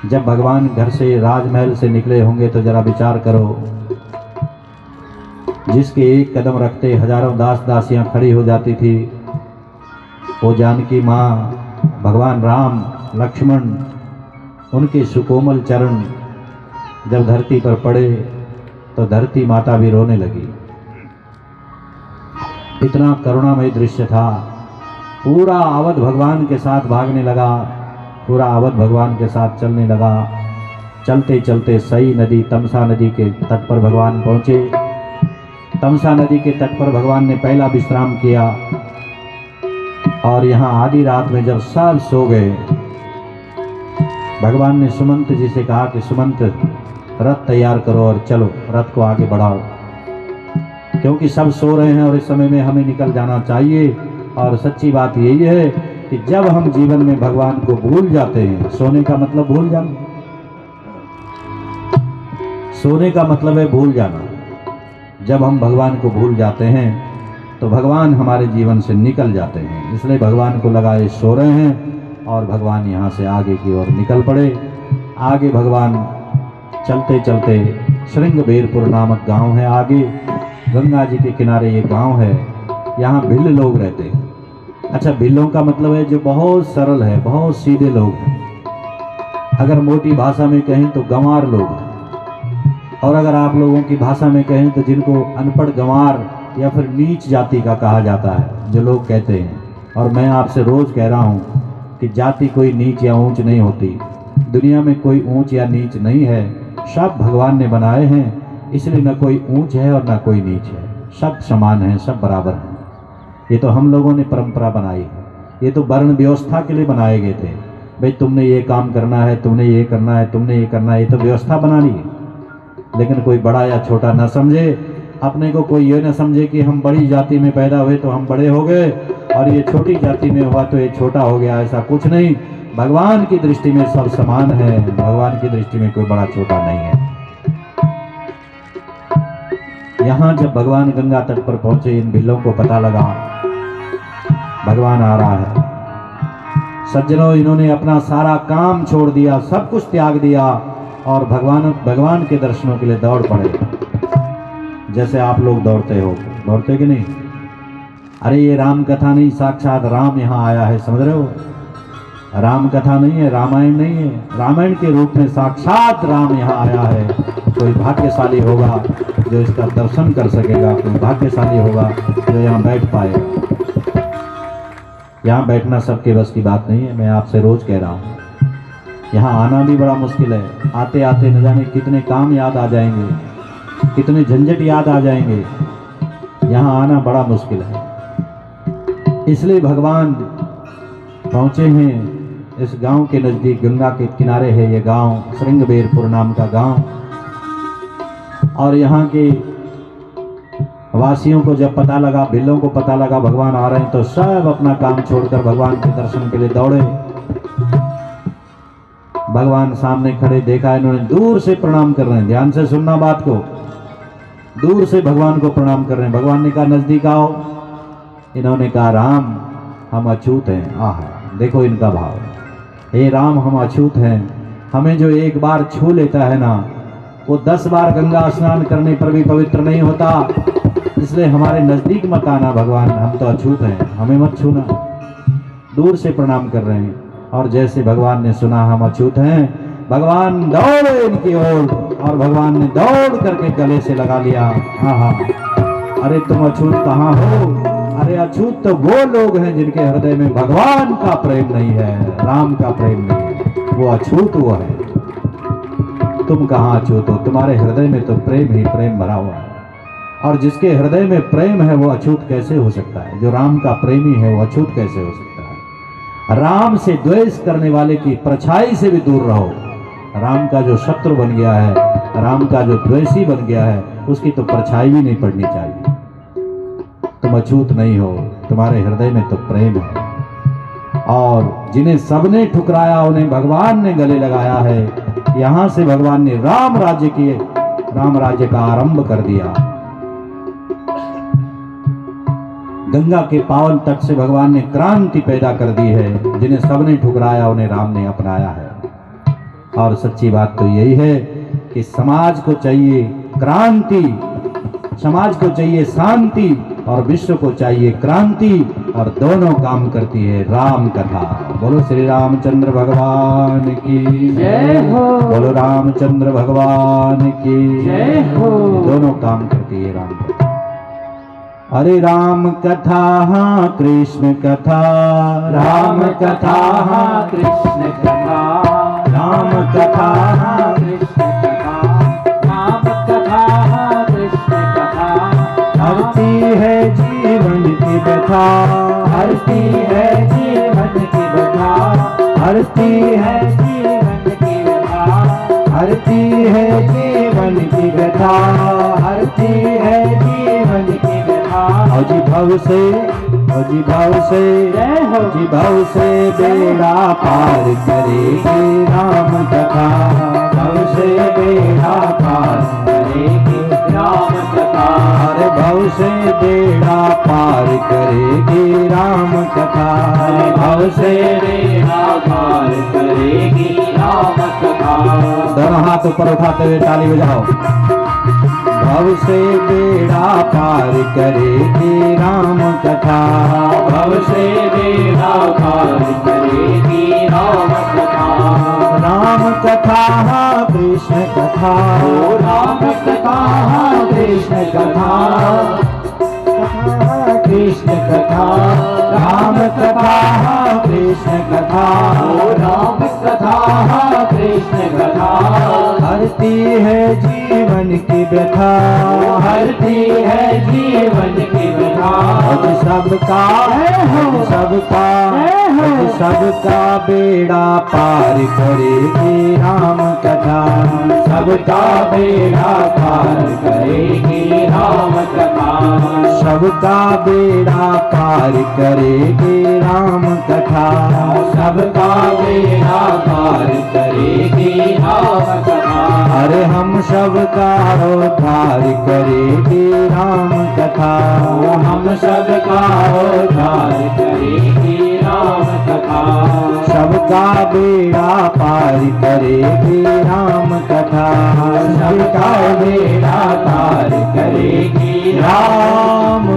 जब भगवान घर से, राजमहल से निकले होंगे तो जरा विचार करो, जिसके एक कदम रखते हजारों दास दासियां खड़ी हो जाती थी, वो जानकी माँ, भगवान राम, लक्ष्मण, उनके सुकोमल चरण जब धरती पर पड़े तो धरती माता भी रोने लगी। इतना करुणामय दृश्य था। पूरा अवध भगवान के साथ भागने लगा, पूरा अवध भगवान के साथ चलने लगा। चलते चलते सई नदी, तमसा नदी के तट पर भगवान पहुँचे। तमसा नदी के तट पर भगवान ने पहला विश्राम किया। और यहाँ आधी रात में जब सब सो गए, भगवान ने सुमंत जी से कहा कि सुमंत, रथ तैयार करो और चलो, रथ को आगे बढ़ाओ, क्योंकि सब सो रहे हैं और इस समय में हमें निकल जाना चाहिए। और सच्ची बात यही है कि जब हम जीवन में भगवान को भूल जाते हैं, सोने का मतलब भूल जाना, सोने का मतलब है भूल जाना। जब हम भगवान को भूल जाते हैं तो भगवान हमारे जीवन से निकल जाते हैं। इसलिए भगवान को लगा ये सो रहे हैं और भगवान यहाँ से आगे की ओर निकल पड़े। आगे भगवान चलते चलते श्रृंगबेरपुर नामक गांव है, आगे गंगा जी के किनारे ये गांव है। यहाँ भिल्ल लोग रहते हैं। अच्छा, भिल्लों का मतलब है जो बहुत सरल है, बहुत सीधे लोग हैं। अगर मोटी भाषा में कहें तो गंवार लोग हैं, और अगर आप लोगों की भाषा में कहें तो जिनको अनपढ़ गंवार या फिर नीच जाति का कहा जाता है, जो लोग कहते हैं। और मैं आपसे रोज कह रहा हूँ कि जाति कोई नीच या ऊंच नहीं होती। दुनिया में कोई ऊंच या नीच नहीं है, सब भगवान ने बनाए हैं। इसलिए न कोई ऊंच है और न कोई नीच है, सब समान हैं, सब बराबर हैं। ये तो हम लोगों ने परंपरा बनाई है, ये तो वर्ण व्यवस्था के लिए बनाए गए थे। भाई तुमने ये काम करना है, तुमने ये करना है, तुमने ये करना है, ये तो व्यवस्था बना ली है। लेकिन कोई बड़ा या छोटा न समझे, अपने को कोई ये न समझे कि हम बड़ी जाति में पैदा हुए तो हम बड़े हो गए और ये छोटी जाति में हुआ तो ये छोटा हो गया। ऐसा कुछ नहीं। भगवान की दृष्टि में सब समान है। भगवान की दृष्टि में कोई बड़ा छोटा नहीं है। यहाँ जब भगवान गंगा तट पर पहुंचे, इन भिल्लों को पता लगा भगवान आ रहा है। सज्जनों, इन्होंने अपना सारा काम छोड़ दिया, सब कुछ त्याग दिया और भगवान के दर्शनों के लिए दौड़ पड़े। जैसे आप लोग दौड़ते हो, दौड़ते कि नहीं? अरे ये राम कथा नहीं, साक्षात राम यहाँ आया है, समझ रहे हो? राम कथा नहीं है, रामायण नहीं है, रामायण के रूप में साक्षात राम यहाँ आया है। कोई भाग्यशाली होगा जो इसका दर्शन कर सकेगा, कोई भाग्यशाली होगा जो यहाँ बैठ पाएगा। यहाँ बैठना सबके बस की बात नहीं है, मैं आपसे रोज कह रहा हूँ। यहाँ आना भी बड़ा मुश्किल है। आते आते न जाने कितने काम याद आ जाएंगे, कितने झंझट याद आ जाएंगे। यहाँ आना बड़ा मुश्किल है। इसलिए भगवान पहुँचे हैं इस गांव के नज़दीक, गंगा के किनारे है ये गांव, श्रृंगबेरपुर नाम का गांव। और यहाँ के वासियों को जब पता लगा, भिल्लों को पता लगा भगवान आ रहे हैं, तो सब अपना काम छोड़कर भगवान के दर्शन के लिए दौड़े। भगवान सामने खड़े देखा, इन्होंने दूर से प्रणाम कर रहे हैं। ध्यान से सुनना बात को, दूर से भगवान को प्रणाम कर रहे हैं। भगवान ने कहा नजदीक आओ। इन्होंने कहा राम हम अछूत हैं। आह, देखो इनका भाव। हे राम हम अछूत हैं, हमें जो एक बार छू लेता है ना, वो 10 बार गंगा स्नान करने पर भी पवित्र नहीं होता। इसलिए हमारे नजदीक मत आना भगवान, हम तो अछूत हैं, हमें मत छूना। दूर से प्रणाम कर रहे हैं। और जैसे भगवान ने सुना हम अछूत हैं, भगवान दौड़े इनकी ओर और भगवान ने दौड़ करके गले से लगा लिया। हाँ, अरे तुम अछूत कहाँ हो? अरे अछूत तो वो लोग हैं जिनके हृदय में भगवान का प्रेम नहीं है, राम का प्रेम नहीं है, वो अछूत वो है। तुम कहाँ अछूत हो? तुम्हारे हृदय में तो प्रेम ही प्रेम भरा हुआ है। और जिसके हृदय में प्रेम है वो अछूत कैसे हो सकता है? जो राम का प्रेमी है वो अछूत कैसे हो सकता है? राम से द्वेष करने वाले की परछाई से भी दूर रहो। राम का जो शत्रु बन गया है, राम का जो द्वेषी बन गया है, उसकी तो परछाई भी नहीं पड़नी चाहिए। तुम अछूत नहीं हो, तुम्हारे हृदय में तो प्रेम है। और जिन्हें सबने ठुकराया उन्हें भगवान ने गले लगाया है। यहां से भगवान ने राम राज्य का आरंभ कर दिया। गंगा के पावन तट से भगवान ने क्रांति पैदा कर दी है। जिन्हें सबने ठुकराया उन्हें राम ने अपनाया है। और सच्ची बात तो यही है कि समाज को चाहिए क्रांति, समाज को चाहिए शांति और विश्व को चाहिए क्रांति, और दोनों काम करती है राम कथा। बोलो श्री रामचंद्र भगवान की जय हो। बोलो रामचंद्र भगवान की जय हो। दोनों काम करती है राम कथा। अरे राम कथा हाँ कृष्ण कथा, राम कथा हाँ कृष्ण कथा, राम कथा हाँ कृष्ण कथा, राम कथा हाँ कृष्ण कथा, हरती है जीवन की व्यथा, हरती है जीवन की व्यथा, हरती है जीवन की व्यथा, हरती है जीवन की व्यथा, हरती है जीवन की व्यथा। अजी भव से, अजी भव से, जय हो। अजी भव से बेड़ा पार करेगी राम कथा, भव से बेड़ा पार करेगी राम कथा, अरे भव से बेड़ा पार करेगी राम कथा, भव से बेड़ा पार करेगी राम कथा। दोनों हाथ ऊपर उठाते हुए ताली बजाओ। भव से बेड़ा पार करेगी राम कथा, भव से बेड़ा पार करेगी राम कथा, राम कथा हाँ कृष्ण कथा, ओ राम कथा हाँ कृष्ण कथा, कृष्ण कथा, राम कथा हाँ कृष्ण कथा, ओ राम कथा हाँ कृष्ण कथा, हरती है जीवन की व्यथा, हरती है जीवन की व्यथा, अब सबका अब सबका अब सबका बेड़ा पार करेगी राम कथा, सबका बेड़ा पार करेगी राम कथा, सबका बेड़ा पार करेगी राम कथा, सबका बेड़ा पार करेगी राम कथा, अरे हम सबका उद्धार करेगी राम कथा, हम सबका उद्धार करेगी राम कथा, सबका बेड़ा पार करेगी राम कथा, सबका बेड़ा पार करेगी राम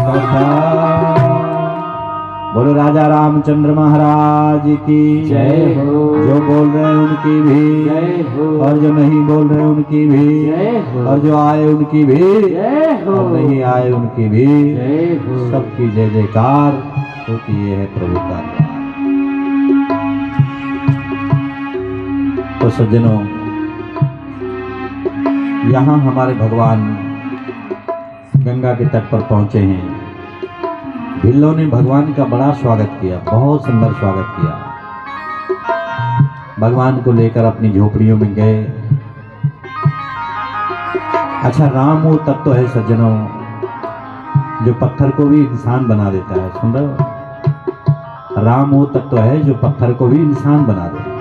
कथा। बोलो राजा रामचंद्र महाराज की जय हो। जो बोल रहे हैं उनकी भी, जय हो। और जो नहीं बोल रहे उनकी भी, जय हो। और जो आए उनकी भी, जय हो। और नहीं आए उनकी भी, जय हो। सबकी जय जयकार, क्योंकि ये है प्रभु का द्वार। तो सज्जनों, यहाँ हमारे भगवान गंगा के तट पर पहुंचे हैं। भिल्लों ने भगवान का बड़ा स्वागत किया, बहुत सुंदर स्वागत किया। भगवान को लेकर अपनी झोपड़ियों में गए। अच्छा, राम वो तत्व है सज्जनों जो पत्थर को भी इंसान बना देता है। सुन रहे हो? राम वो तत्व है जो पत्थर को भी इंसान बना देता है।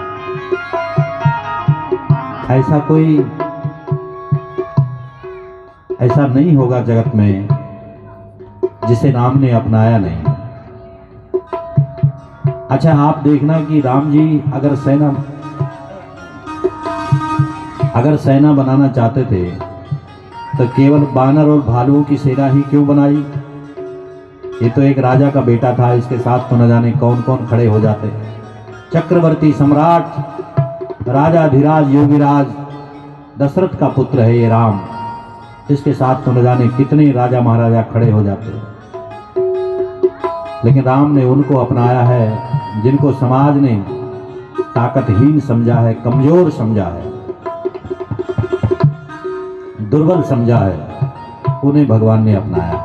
ऐसा नहीं होगा जगत में जिसे राम ने अपनाया नहीं। अच्छा, आप देखना कि राम जी अगर सेना बनाना चाहते थे तो केवल बानर और भालुओं की सेना ही क्यों बनाई? ये तो एक राजा का बेटा था, इसके साथ तो न जाने कौन कौन खड़े हो जाते। चक्रवर्ती सम्राट राजा धीराज योगीराज दशरथ का पुत्र है ये राम, इसके साथ तो न जाने कितने राजा महाराजा खड़े हो जाते। लेकिन राम ने उनको अपनाया है जिनको समाज ने ताकतहीन समझा है, कमजोर समझा है, दुर्बल समझा है, उन्हें भगवान ने अपनाया।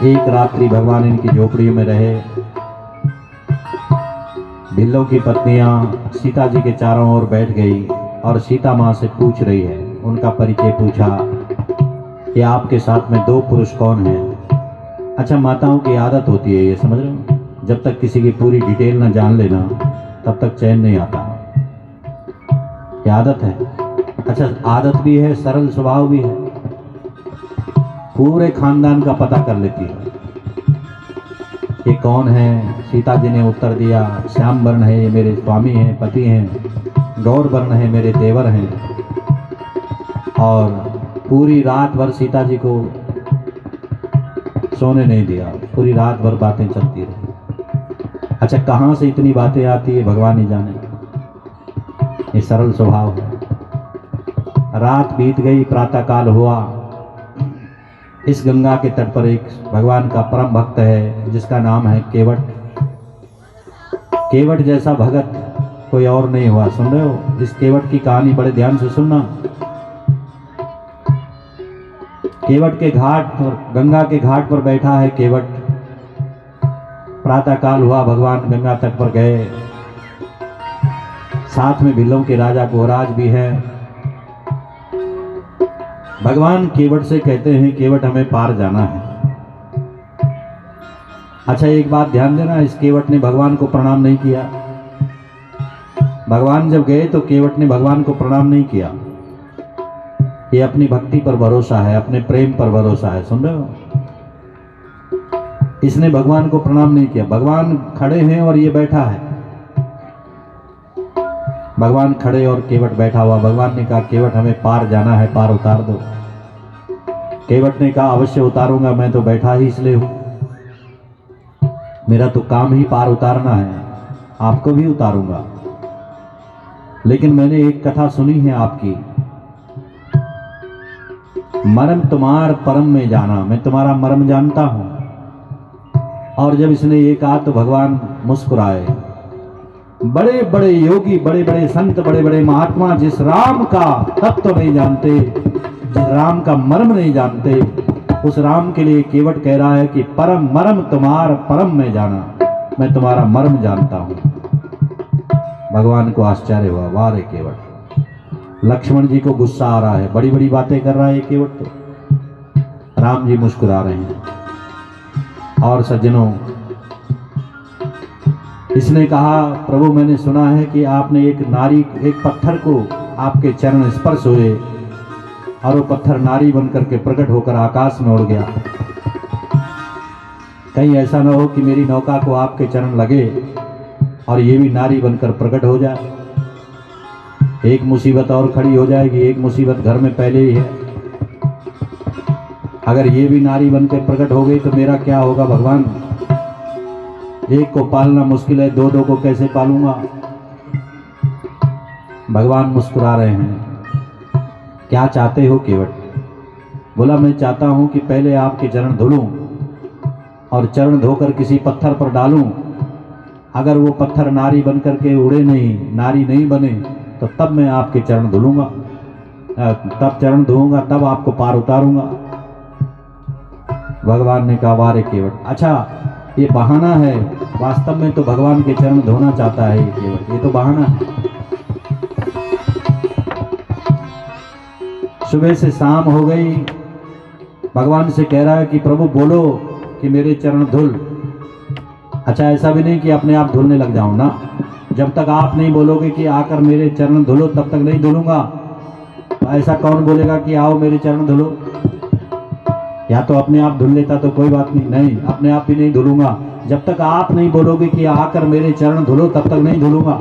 एक रात्रि भगवान इनकी झोपड़ियों में रहे। भिल्लों की पत्नियां सीता जी के चारों ओर बैठ गई और सीता माँ से पूछ रही है, उनका परिचय पूछा कि आपके साथ में 2 पुरुष कौन हैं। अच्छा, माताओं की आदत होती है ये, समझ रहे हो, जब तक किसी की पूरी डिटेल ना जान लेना तब तक चैन नहीं आता। ये आदत है। अच्छा, आदत भी है, सरल स्वभाव भी है, पूरे खानदान का पता कर लेती है। ये कौन है? सीता जी ने उत्तर दिया, श्याम वर्ण है, ये मेरे स्वामी हैं, पति हैं। गौर वर्ण है, मेरे देवर हैं। और पूरी रात भर सीता जी को सोने नहीं दिया, पूरी रात भर बातें चलती रही। अच्छा, कहाँ से इतनी बातें आती है भगवान ही जाने। ये सरल स्वभाव है। रात बीत गई, प्रातःकाल हुआ। इस गंगा के तट पर एक भगवान का परम भक्त है जिसका नाम है केवट। केवट जैसा भगत कोई और नहीं हुआ। सुन रहे हो? इस केवट की कहानी बड़े ध्यान से सुनना। केवट के घाट पर, गंगा के घाट पर बैठा है केवट। प्रातःकाल हुआ, भगवान गंगा तट पर गए। साथ में भिल्लों के राजा गोहराज भी हैं। भगवान केवट से कहते हैं, केवट हमें पार जाना है। अच्छा, एक बात ध्यान देना, इस केवट ने भगवान को प्रणाम नहीं किया। भगवान जब गए तो केवट ने भगवान को प्रणाम नहीं किया। ये अपनी भक्ति पर भरोसा है, अपने प्रेम पर भरोसा है। सुन रहे हो? इसने भगवान को प्रणाम नहीं किया। भगवान खड़े हैं और ये बैठा है। भगवान खड़े और केवट बैठा हुआ। भगवान ने कहा, केवट हमें पार जाना है, पार उतार दो। केवट ने कहा, अवश्य उतारूंगा, मैं तो बैठा ही इसलिए हूं, मेरा तो काम ही पार उतारना है, आपको भी उतारूंगा। लेकिन मैंने एक कथा सुनी है आपकी, मर्म तुम्हार परम में जाना, मैं तुम्हारा मर्म जानता हूं। और जब इसने ये कहा तो भगवान मुस्कुराए। बड़े बड़े योगी, बड़े बड़े संत, बड़े बड़े महात्मा जिस राम का तत्व नहीं जानते, जिस राम का मर्म नहीं जानते, उस राम के लिए केवट कह रहा है कि परम मर्म तुम्हार परम में जाना, मैं तुम्हारा मर्म जानता हूं। भगवान को आश्चर्य हुआ, वाह रे केवट। लक्ष्मण जी को गुस्सा आ रहा है, बड़ी बड़ी बातें कर रहा है केवट तो। राम जी मुस्कुरा रहे हैं। और सज्जनों, इसने कहा, प्रभु मैंने सुना है कि आपने एक नारी, एक पत्थर को आपके चरण स्पर्श हुए और वो पत्थर नारी बनकर के प्रकट होकर आकाश में उड़ गया। कहीं ऐसा न हो कि मेरी नौका को आपके चरण लगे और ये भी नारी बनकर प्रकट हो जाए। एक मुसीबत और खड़ी हो जाएगी। एक मुसीबत घर में पहले ही है, अगर ये भी नारी बनकर प्रकट हो गई तो मेरा क्या होगा भगवान? एक को पालना मुश्किल है, दो को कैसे पालूंगा? भगवान मुस्कुरा रहे हैं। क्या चाहते हो केवट? बोला, मैं चाहता हूं कि पहले आपके चरण धुलूं और चरण धोकर किसी पत्थर पर डालूं। अगर वो पत्थर नारी बनकर के उड़े नहीं, नारी नहीं बने, तो तब मैं आपके चरण धुलूंगा, तब चरण धोऊंगा, तब आपको पार उतारूंगा। भगवान ने कहा, वाह रे केवट, अच्छा ये बहाना है, वास्तव में तो भगवान के चरण धोना चाहता है ये केवट, ये तो बहाना है। सुबह से शाम हो गई, भगवान से कह रहा है कि प्रभु बोलो कि मेरे चरण धुल। अच्छा, ऐसा भी नहीं कि अपने आप धुलने लग जाऊं ना, जब तक आप नहीं बोलोगे कि आकर मेरे चरण धुलो तब तक नहीं धुलूंगा। ऐसा कौन बोलेगा कि आओ मेरे चरण धुलो? या तो अपने आप धुल लेता तो कोई बात नहीं, नहीं अपने आप भी नहीं धुलूंगा। जब तक आप नहीं बोलोगे कि आकर मेरे चरण धुलो तब तक नहीं धुलूंगा।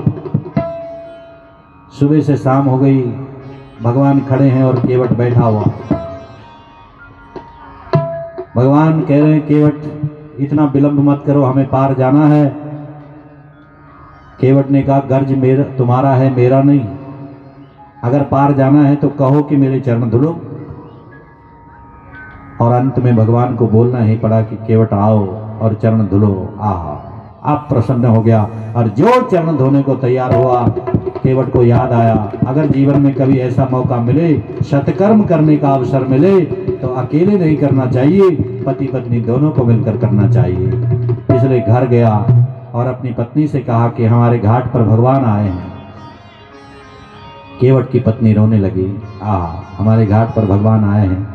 सुबह से शाम हो गई, भगवान खड़े हैं और केवट बैठा हुआ। भगवान कह रहे हैं, केवट इतना विलंब मत करो, हमें पार जाना है। केवट ने कहा, गर्ज मेरा तुम्हारा है, मेरा नहीं। अगर पार जाना है तो कहो कि मेरे चरण धुलो। और अंत में भगवान को बोलना ही पड़ा कि केवट आओ और चरण धुलो। आहा, आप प्रसन्न हो गया और जो चरण धोने को तैयार हुआ, केवट को याद आया अगर जीवन में कभी ऐसा मौका मिले, सत्कर्म करने का अवसर मिले, तो अकेले नहीं करना चाहिए, पति पत्नी दोनों को मिलकर करना चाहिए। इसलिए घर गया और अपनी पत्नी से कहा कि हमारे घाट पर भगवान आए हैं। केवट की पत्नी रोने लगी, हमारे घाट पर भगवान आए हैं,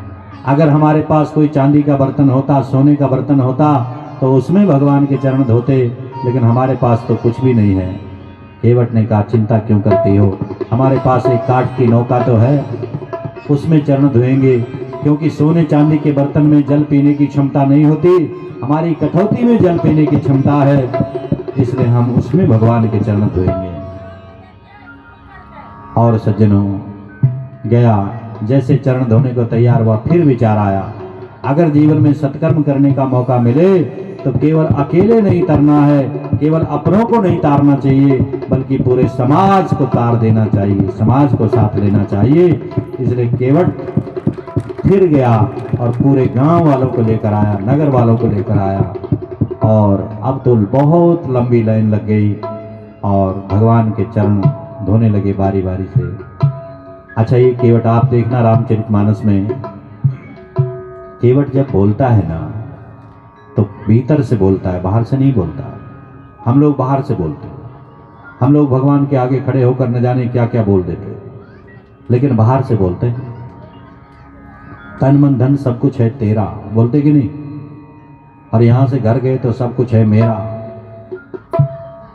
अगर हमारे पास कोई चांदी का बर्तन होता, सोने का बर्तन होता, तो उसमें भगवान के चरण धोते, लेकिन हमारे पास तो कुछ भी नहीं है। केवट ने कहा, चिंता क्यों करती हो, हमारे पास एक काठ की नौका तो है, उसमें चरण धोएंगे, क्योंकि सोने चांदी के बर्तन में जल पीने की क्षमता नहीं होती, हमारी कठौती में जल पीने की क्षमता है, इसलिए हम उसमें भगवान के चरण धोएंगे। और सज्जनों, गया, जैसे चरण धोने को तैयार हुआ, फिर विचार आया अगर जीवन में सत्कर्म करने का मौका मिले तो केवल अकेले नहीं तरना है, केवल अपनों को नहीं तारना चाहिए, बल्कि पूरे समाज को तार देना चाहिए, समाज को साथ लेना चाहिए। इसलिए केवट फिर गया और पूरे गांव वालों को लेकर आया, नगर वालों को लेकर आया, और अब तो बहुत लंबी लाइन लग गई और भगवान के चरण धोने लगे बारी बारी से। अच्छा, ये केवट आप देखना रामचरितमानस में, केवट जब बोलता है ना तो भीतर से बोलता है, बाहर से नहीं बोलता। हम लोग बाहर से बोलते हैं, हम लोग भगवान के आगे खड़े होकर न जाने क्या क्या बोल देते, लेकिन बाहर से बोलते हैं, तन मन धन सब कुछ है तेरा, बोलते कि नहीं। और यहाँ से घर गए तो सब कुछ है मेरा,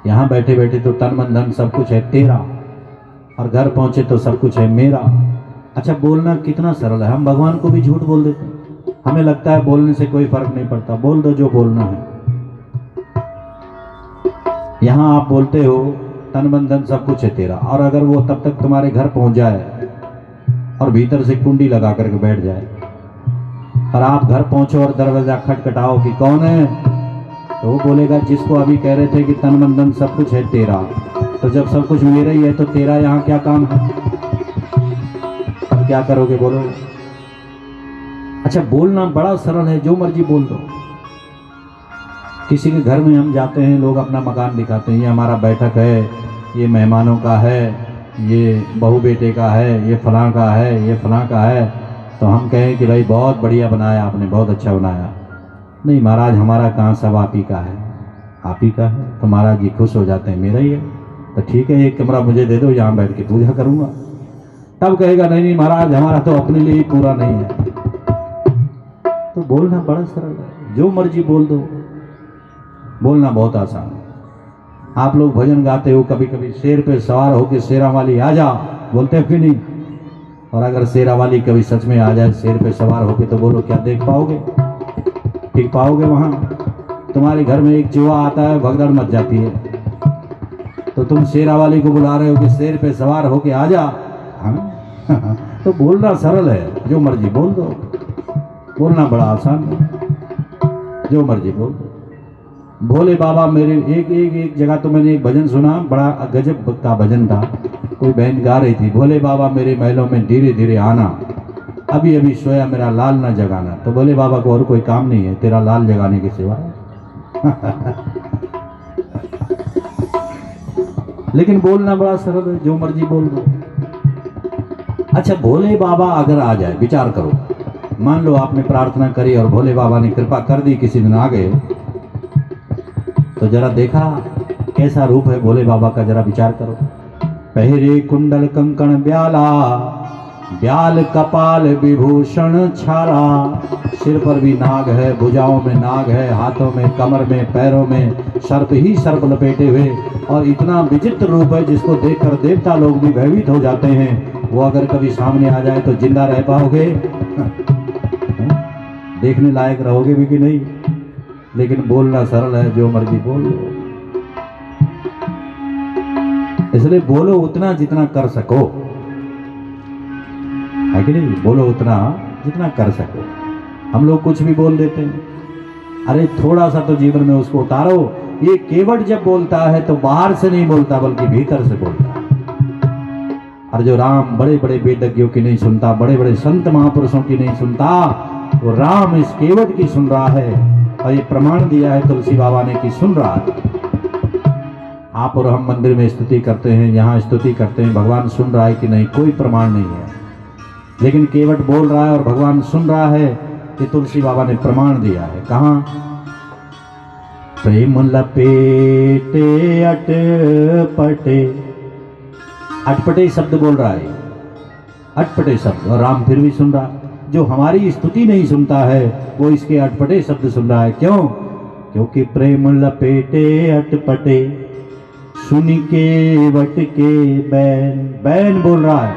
यहाँ बैठे बैठे तो तन मन धन सब कुछ है तेरा, और घर पहुंचे तो सब कुछ है मेरा। अच्छा, बोलना कितना सरल है, हम भगवान को भी झूठ बोल देते हैं, हमें लगता है बोलने से कोई फर्क नहीं पड़ता, बोल दो जो बोलना है। यहाँ आप बोलते हो तन मन धन सब कुछ है तेरा, और अगर वो तब तक तुम्हारे घर पहुंच जाए और भीतर से कुंडी लगा करके बैठ जाए, और आप घर पहुंचो और दरवाजा खटखटाओ कि कौन है, तो वो बोलेगा जिसको अभी कह रहे थे कि तन मन धन सब कुछ है तेरा, तो जब सब कुछ मेरा ही है तो तेरा यहाँ क्या काम है, अब क्या करोगे बोलो। अच्छा, बोलना बड़ा सरल है, जो मर्जी बोल दो। किसी के घर में हम जाते हैं, लोग अपना मकान दिखाते हैं, ये हमारा बैठक है, ये मेहमानों का है, ये बहू बेटे का है, ये फलां का है, ये फलां का है, तो हम कहें कि भाई बहुत बढ़िया बनाया आपने, बहुत अच्छा बनाया। नहीं महाराज, हमारा कहाँ, सब आप ही का है, आप ही का है। तो महाराज जी खुश हो जाते हैं, मेरा ही है, तो ठीक है एक कमरा मुझे दे दो, यहाँ बैठ के पूजा करूँगा। तब कहेगा नहीं नहीं महाराज, हमारा तो अपने लिए ही पूरा नहीं है। तो बोलना बड़ा सरल है, जो मर्जी बोल दो, बोलना बहुत आसान है। आप लोग भजन गाते हो, कभी कभी शेर पे सवार होके शेरा वाली आ जा, बोलते हो कि नहीं। और अगर शेरा वाली कभी सच में आ जाए शेर पे सवार होके, तो बोलो क्या देख पाओगे, ठीक पाओगे। वहां तुम्हारे घर में एक चूहा आता है, भगदड़ मच जाती है, तो तुम शेरा वाली को बुला रहे हो कि शेर पे सवार होके आ जा। हाँ तो बोलना सरल है, जो मर्जी बोल दो, बोलना बड़ा आसान है, जो मर्जी बोल दो। भोले बाबा मेरे, एक जगह तो मैंने एक भजन सुना, बड़ा गजब का भजन था, कोई बहन गा रही थी, भोले बाबा मेरे महलों में धीरे धीरे आना, अभी अभी सोया मेरा लाल ना जगाना। तो भोले बाबा को और कोई काम नहीं है तेरा लाल जगाने के सिवा। लेकिन बोलना बड़ा सरल है, जो मर्जी बोल दो। अच्छा, भोले बाबा अगर आ जाए, विचार करो, मान लो आपने प्रार्थना करी और भोले बाबा ने कृपा कर दी, किसी दिन आ गए, तो जरा देखा कैसा रूप है भोले बाबा का, जरा विचार करो। पहरे कुंडल कंकण ब्याला, ब्याल कपाल विभूषण छाला, सिर पर भी नाग है, भुजाओं में नाग है, हाथों में, कमर में, पैरों में सर्प ही सर्प लपेटे हुए, और इतना विचित्र रूप है जिसको देखकर देवता लोग भी भयभीत हो जाते हैं। वो अगर कभी सामने आ जाए तो जिंदा रह पाओगे, देखने लायक रहोगे भी कि नहीं। लेकिन बोलना सरल है, जो मर्जी बोल लो। इसलिए बोलो उतना जितना कर सको, है कि नहीं, बोलो उतना जितना कर सको। हम लोग कुछ भी बोल देते हैं, अरे थोड़ा सा तो जीवन में उसको उतारो। ये केवट जब बोलता है तो बाहर से नहीं बोलता, बल्कि भीतर से बोलता है। और जो राम बड़े बड़े वेदज्ञों की नहीं सुनता, बड़े बड़े संत महापुरुषों की नहीं सुनता, वो राम इस केवट की सुन रहा है, और ये प्रमाण दिया है तुलसी बाबा ने कि सुन रहा है। आप और हम मंदिर में स्तुति करते हैं, यहाँ स्तुति करते हैं, भगवान सुन रहा है कि नहीं, कोई प्रमाण नहीं है। लेकिन केवट बोल रहा है और भगवान सुन रहा है, कि तुलसी बाबा ने प्रमाण दिया है। कहाँ? प्रेम लपेटे अटपटे, अटपटे शब्द बोल रहा है, अटपटे शब्द, और राम फिर भी सुन रहा है। जो हमारी स्तुति नहीं सुनता है वो इसके अटपटे शब्द सुन रहा है। क्यों? क्योंकि प्रेम लपेटे अटपटे, सुन के वट के बैन, बैन बोल रहा है,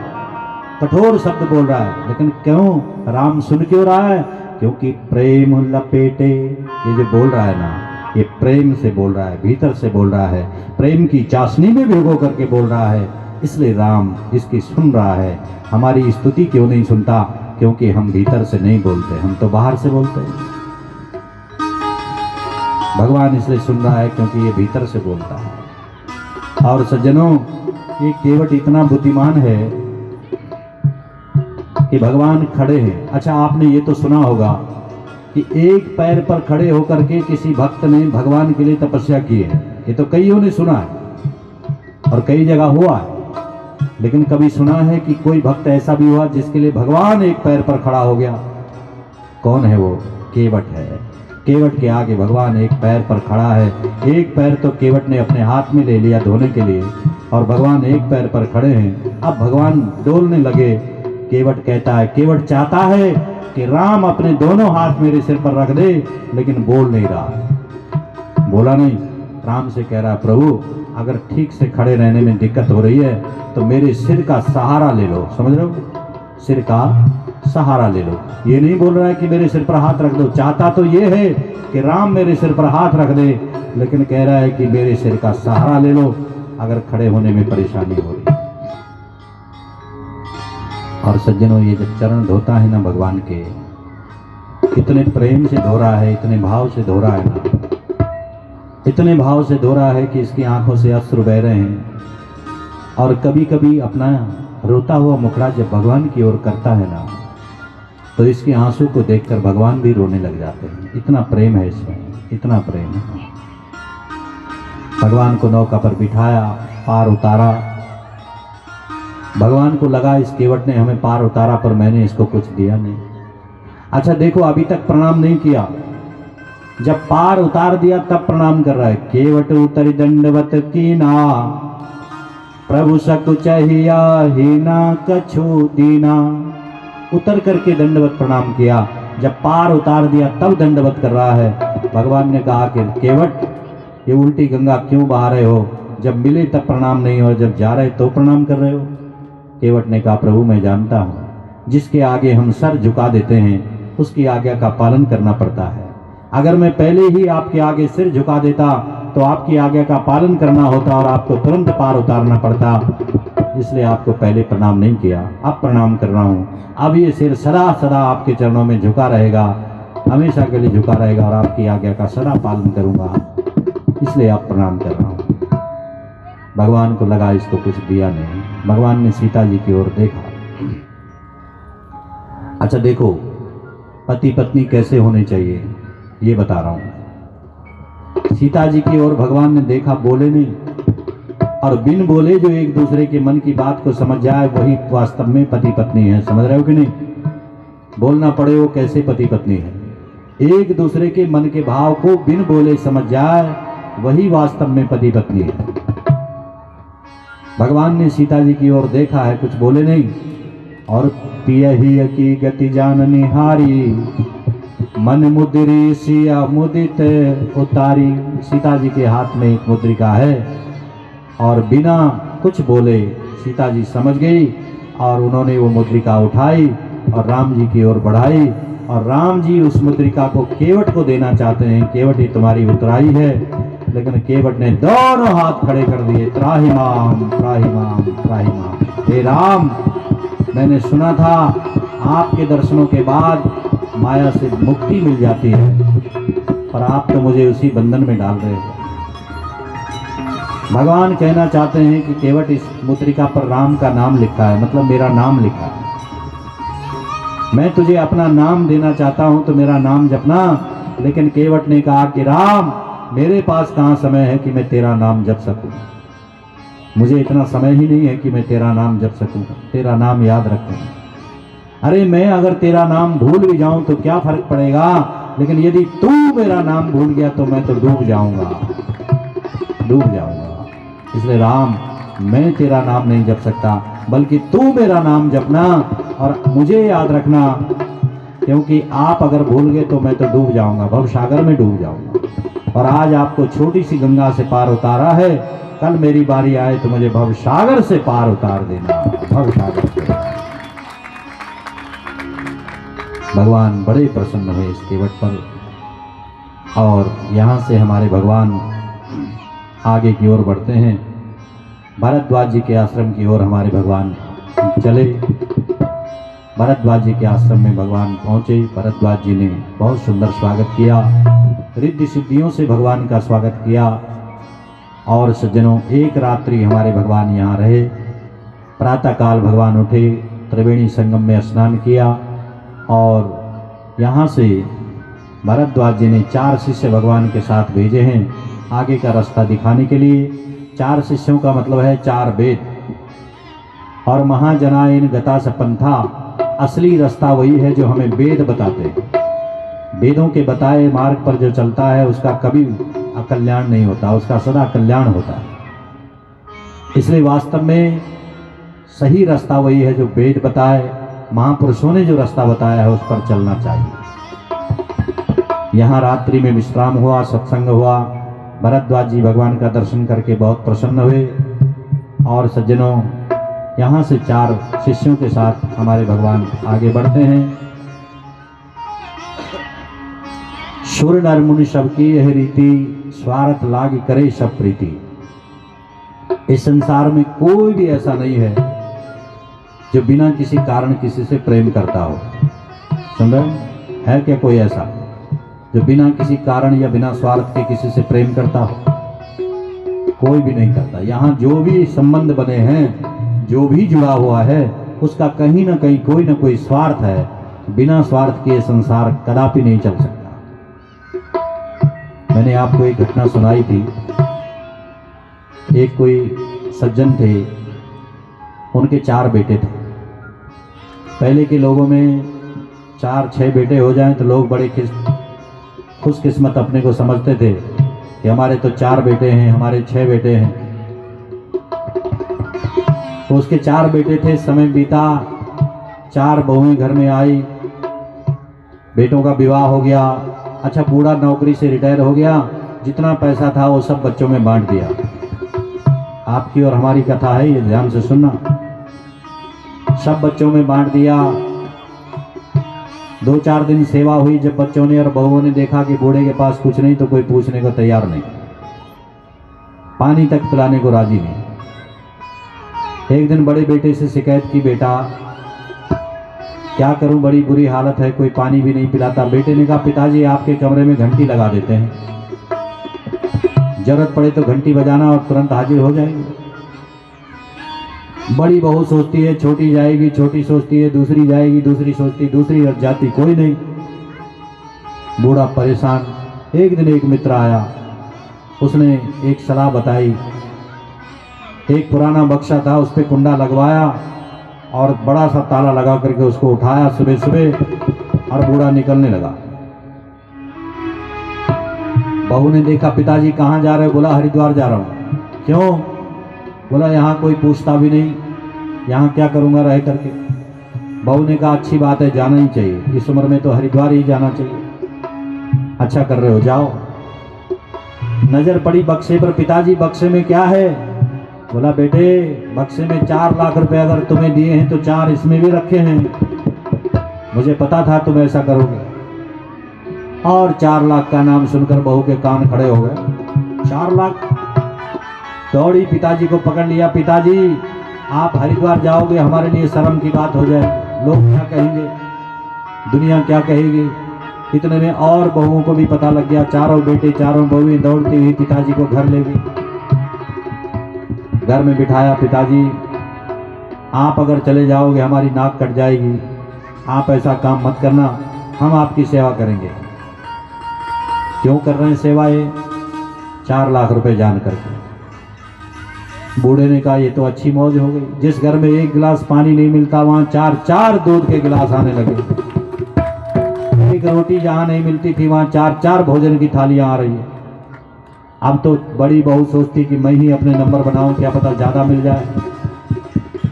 कठोर शब्द बोल रहा है। लेकिन क्यों राम सुन क्यों रहा है? क्योंकि प्रेम लपेटे, ये जो बोल रहा है ना, ये प्रेम से बोल रहा है, भीतर से बोल रहा है, प्रेम की चाशनी में भिगो करके बोल रहा है। इसलिए राम इसकी सुन रहा है। हमारी स्तुति क्यों नहीं सुनता? क्योंकि हम भीतर से नहीं बोलते, हम तो बाहर से बोलते हैं। भगवान इसलिए सुन रहा है क्योंकि ये भीतर से बोलता है। और सज्जनों, ये केवट इतना बुद्धिमान है कि भगवान खड़े हैं। अच्छा, आपने ये तो सुना होगा कि एक पैर पर खड़े होकर के किसी भक्त ने भगवान के लिए तपस्या की है। ये तो कईयों ने सुना है और कई जगह हुआ है। लेकिन कभी सुना है कि कोई भक्त ऐसा भी हुआ जिसके लिए भगवान एक पैर पर खड़ा हो गया? कौन है वो? केवट है। केवट के आगे भगवान एक पैर पर खड़ा है। एक पैर तो केवट ने अपने हाथ में ले लिया धोने के लिए, और भगवान एक पैर पर खड़े हैं। अब भगवान डोलने लगे। केवट कहता है, केवट चाहता है कि राम अपने दोनों हाथ मेरे सिर पर रख दे, लेकिन बोल नहीं रहा। बोला नहीं। राम से कह रहा, प्रभु अगर ठीक से खड़े रहने में दिक्कत हो रही है तो मेरे सिर का सहारा ले लो। समझ रहे हो? सिर का सहारा ले लो। ये नहीं बोल रहा है कि मेरे सिर पर हाथ रख दो। चाहता तो ये है कि राम मेरे सिर पर हाथ रख दे, लेकिन कह रहा है कि मेरे सिर का सहारा ले लो अगर खड़े होने में परेशानी हो रही है। और सज्जनों, ये जब चरण धोता है ना भगवान के, इतने प्रेम से धो रहा है, इतने भाव से धो रहा है ना, इतने भाव से धो रहा है कि इसकी आंखों से अश्रु बह रहे हैं। और कभी कभी अपना रोता हुआ मुखड़ा जब भगवान की ओर करता है ना, तो इसके आंसू को देखकर भगवान भी रोने लग जाते हैं। इतना प्रेम है इसमें, इतना प्रेम है। भगवान को नौका पर बिठाया, पार उतारा। भगवान को लगा इस केवट ने हमें पार उतारा, पर मैंने इसको कुछ दिया नहीं। अच्छा देखो, अभी तक प्रणाम नहीं किया, जब पार उतार दिया तब प्रणाम कर रहा है। केवट उतरि दंडवत कीना, प्रभु सकुचहिया हीना कछु दीना। उतर करके दंडवत प्रणाम किया। जब पार उतार दिया तब दंडवत कर रहा है। भगवान ने कहा कि केवट, ये उल्टी गंगा क्यों बहा रहे हो? जब मिले तब प्रणाम नहीं हो, जब जा रहे तो प्रणाम कर रहे हो। केवट ने कहा, प्रभु मैं जानता हूँ, जिसके आगे हम सर झुका देते हैं उसकी आज्ञा का पालन करना पड़ता है। अगर मैं पहले ही आपके आगे सिर झुका देता तो आपकी आज्ञा का पालन करना होता और आपको तुरंत पार उतारना पड़ता। इसलिए आपको पहले प्रणाम नहीं किया, अब प्रणाम कर रहा हूँ। अब ये सिर सदा सदा आपके चरणों में झुका रहेगा, हमेशा के लिए झुका रहेगा, और आपकी आज्ञा का सदा पालन करूँगा, इसलिए आप प्रणाम कर रहा हूँ। भगवान को लगा इसको कुछ दिया नहीं। भगवान ने सीता जी की ओर देखा। अच्छा देखो, पति पत्नी कैसे होने चाहिए ये बता रहा हूं। सीता जी की ओर भगवान ने देखा, बोले नहीं, और बिन बोले जो एक दूसरे के मन की बात को समझ जाए वही वास्तव में पति पत्नी है। समझ रहे हो कि नहीं? बोलना पड़े वो कैसे पति पत्नी है। एक दूसरे के मन के भाव को बिन बोले समझ जाए वही वास्तव में पति पत्नी है। भगवान ने सीता जी की ओर देखा है, कुछ बोले नहीं, और पियहि की गति जान निहारी, मन मुद्री सिया मुदित उतारी। सीता जी के हाथ में एक मुद्रिका है, और बिना कुछ बोले सीता जी समझ गई, और उन्होंने वो मुद्रिका उठाई और राम जी की ओर बढ़ाई, और राम जी उस मुद्रिका को केवट को देना चाहते हैं। केवट ही तुम्हारी उतराई है, लेकिन केवट ने दोनों हाथ खड़े कर दिए, त्राहि माम त्राहि माम त्राहि माम। हे राम, मैंने सुना था आपके दर्शनों के बाद माया से मुक्ति मिल जाती है, पर आप तो मुझे उसी बंधन में डाल रहे हो। भगवान कहना चाहते हैं कि केवट इस मुद्रिका पर राम का नाम लिखा है, मतलब मेरा नाम लिखा है। मैं तुझे अपना नाम देना चाहता हूं तो मेरा नाम जपना। लेकिन केवट ने कहा कि राम, मेरे पास कहाँ समय है कि मैं तेरा नाम जप सकूं। मुझे इतना समय ही नहीं है कि मैं तेरा नाम जप सकूं, तेरा नाम याद रखूं। अरे मैं अगर तेरा नाम भूल भी जाऊं तो क्या फर्क पड़ेगा, लेकिन यदि तू मेरा नाम भूल गया तो मैं तो डूब जाऊंगा, डूब जाऊंगा। इसलिए राम, मैं तेरा नाम नहीं जप सकता, बल्कि तू मेरा नाम जपना और मुझे याद रखना, क्योंकि आप अगर भूल गए तो मैं तो डूब जाऊंगा, भव सागर में डूब जाऊंगा। और आज आपको छोटी सी गंगा से पार उतारा है, कल मेरी बारी आए तो मुझे भव सागर से पार उतार देना, भव सागर से। भगवान बड़े प्रसन्न हुए इस केवट पर, और यहाँ से हमारे भगवान आगे की ओर बढ़ते हैं। भरद्वाज जी के आश्रम की ओर हमारे भगवान चले। भरद्वाज जी के आश्रम में भगवान पहुँचे। भरद्वाज जी ने बहुत सुंदर स्वागत किया, रिद्धि सिद्धियों से भगवान का स्वागत किया। और सज्जनों, एक रात्रि हमारे भगवान यहाँ रहे। प्रातःकाल भगवान उठे, त्रिवेणी संगम में स्नान किया, और यहाँ से भरद्वाज जी ने 4 शिष्य भगवान के साथ भेजे हैं आगे का रास्ता दिखाने के लिए। 4 शिष्यों का मतलब है 4 वेद। और महाजनायन गता सपंथा, असली रास्ता वही है जो हमें वेद बताते हैं। वेदों के बताए मार्ग पर जो चलता है उसका कभी अकल्याण नहीं होता, उसका सदा कल्याण होता है। इसलिए वास्तव में सही रास्ता वही है जो वेद बताए, महापुरुषों ने जो रास्ता बताया है उस पर चलना चाहिए। यहाँ रात्रि में विश्राम हुआ, सत्संग हुआ। भरद्वाज जी भगवान का दर्शन करके बहुत प्रसन्न हुए। और सज्जनों, यहाँ से 4 शिष्यों के साथ हमारे भगवान आगे बढ़ते हैं। सुर नर मुनि सबकी यह रीति, स्वार्थ लाग करे सब प्रीति। इस संसार में कोई भी ऐसा नहीं है जो बिना किसी कारण किसी से प्रेम करता हो। सुन रहे है क्या कोई ऐसा जो बिना किसी कारण या बिना स्वार्थ के किसी से प्रेम करता हो? कोई भी नहीं करता। यहाँ जो भी संबंध बने हैं, जो भी जुड़ा हुआ है, उसका कहीं ना कहीं कोई ना कोई स्वार्थ है। बिना स्वार्थ के संसार कदापि नहीं चल सकता। मैंने आपको एक घटना सुनाई थी। एक कोई सज्जन थे, उनके 4 बेटे थे। पहले के लोगों में 4-6 बेटे हो जाएं तो लोग बड़े खुशकिस्मत अपने को समझते थे कि हमारे तो 4 बेटे हैं, हमारे 6 बेटे हैं। तो उसके 4 बेटे थे। समय बीता, 4 बहुएं घर में आई, बेटों का विवाह हो गया। अच्छा, बूढ़ा नौकरी से रिटायर हो गया, जितना पैसा था वो सब बच्चों में बांट दिया। आपकी और हमारी कथा है, ये ध्यान से सुनना। सब बच्चों में बांट दिया। 2-4 दिन सेवा हुई। जब बच्चों ने और बहुओं ने देखा कि बूढ़े के पास कुछ नहीं, तो कोई पूछने को तैयार नहीं, पानी तक पिलाने को राजी नहीं। एक दिन बड़े बेटे से शिकायत की, बेटा क्या करूं, बड़ी बुरी हालत है, कोई पानी भी नहीं पिलाता। बेटे ने कहा, पिताजी आपके कमरे में घंटी लगा देते हैं, जरूरत पड़े तो घंटी बजाना और तुरंत हाजिर हो जाएंगे। बड़ी बहू सोचती है छोटी जाएगी, छोटी सोचती है दूसरी जाएगी, दूसरी सोचती दूसरी जाती, कोई नहीं। बूढ़ा परेशान। एक दिन एक मित्र आया, उसने एक सलाह बताई। एक पुराना बक्सा था, उस पर कुंडा लगवाया और बड़ा सा ताला लगा करके उसको उठाया सुबह सुबह, और बूढ़ा निकलने लगा। बहू ने देखा, पिताजी कहाँ जा रहे हो? बोला, हरिद्वार जा रहा हूँ। क्यों? बोला, यहाँ कोई पूछता भी नहीं, यहाँ क्या करूँगा रह करके। बहू ने कहा, अच्छी बात है, जाना ही चाहिए, इस उम्र में तो हरिद्वार ही जाना चाहिए। अच्छा कर रहे हो, जाओ। नजर पड़ी बक्से पर, पिताजी बक्से में क्या है? बोला, बेटे बक्से में 4 लाख रुपए अगर तुम्हें दिए हैं तो 4 इसमें भी रखे हैं, मुझे पता था तुम ऐसा करोगे। और 4 लाख का नाम सुनकर बहू के कान खड़े हो गए। 4 लाख! दौड़ी, पिताजी को पकड़ लिया। पिताजी आप हरिद्वार जाओगे, हमारे लिए शर्म की बात हो जाए, लोग क्या कहेंगे, दुनिया क्या कहेगी। इतने में और बहुओं को भी पता लग गया। 4 बेटे 4 बहुएं दौड़ती हुई पिताजी को घर ले गई। घर में बिठाया, पिताजी आप अगर चले जाओगे हमारी नाक कट जाएगी, आप ऐसा काम मत करना, हम आपकी सेवा करेंगे। क्यों कर रहे हैं सेवा? ये 4 लाख रुपए जान करके। बूढ़े ने कहा ये तो अच्छी मौज हो गई, जिस घर में 1 गिलास पानी नहीं मिलता वहां 4 दूध के गिलास आने लगे। एक रोटी जहां नहीं मिलती थी वहां 4 भोजन की थालियां आ रही है। अब तो बड़ी बहू सोचती कि मैं ही अपने नंबर बनाऊं, क्या पता ज़्यादा मिल जाए।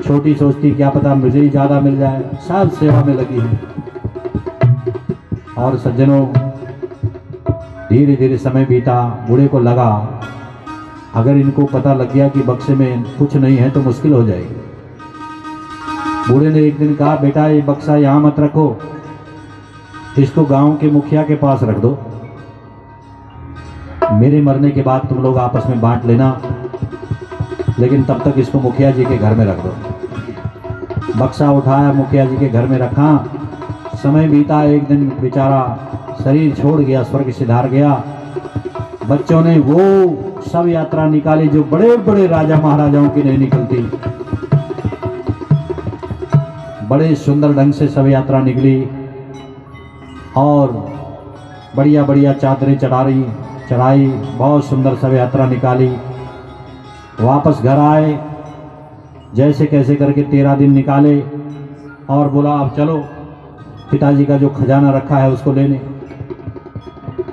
छोटी सोचती क्या पता मुझे ही ज़्यादा मिल जाए। सब सेवा में लगी है। और सज्जनों, धीरे धीरे समय बीता। बूढ़े को लगा अगर इनको पता लग गया कि बक्से में कुछ नहीं है तो मुश्किल हो जाएगी। बूढ़े ने एक दिन कहा, बेटा ये बक्सा यहाँ मत रखो, इसको गांव के मुखिया के पास रख दो। मेरे मरने के बाद तुम लोग आपस में बांट लेना, लेकिन तब तक इसको मुखिया जी के घर में रख दो। बक्सा उठाया, मुखिया जी के घर में रखा। समय बीता। एक दिन बेचारा शरीर छोड़ गया, स्वर्ग सिधार गया। बच्चों ने वो सब यात्रा निकाली जो बड़े बड़े राजा महाराजाओं की नहीं निकलती। बड़े सुंदर ढंग से सब यात्रा निकली और बढ़िया बढ़िया चादरें चढ़ाई, बहुत सुंदर सब यात्रा निकाली। वापस घर आए, जैसे कैसे करके 13 दिन निकाले और बोला अब चलो पिताजी का जो खजाना रखा है उसको लेने।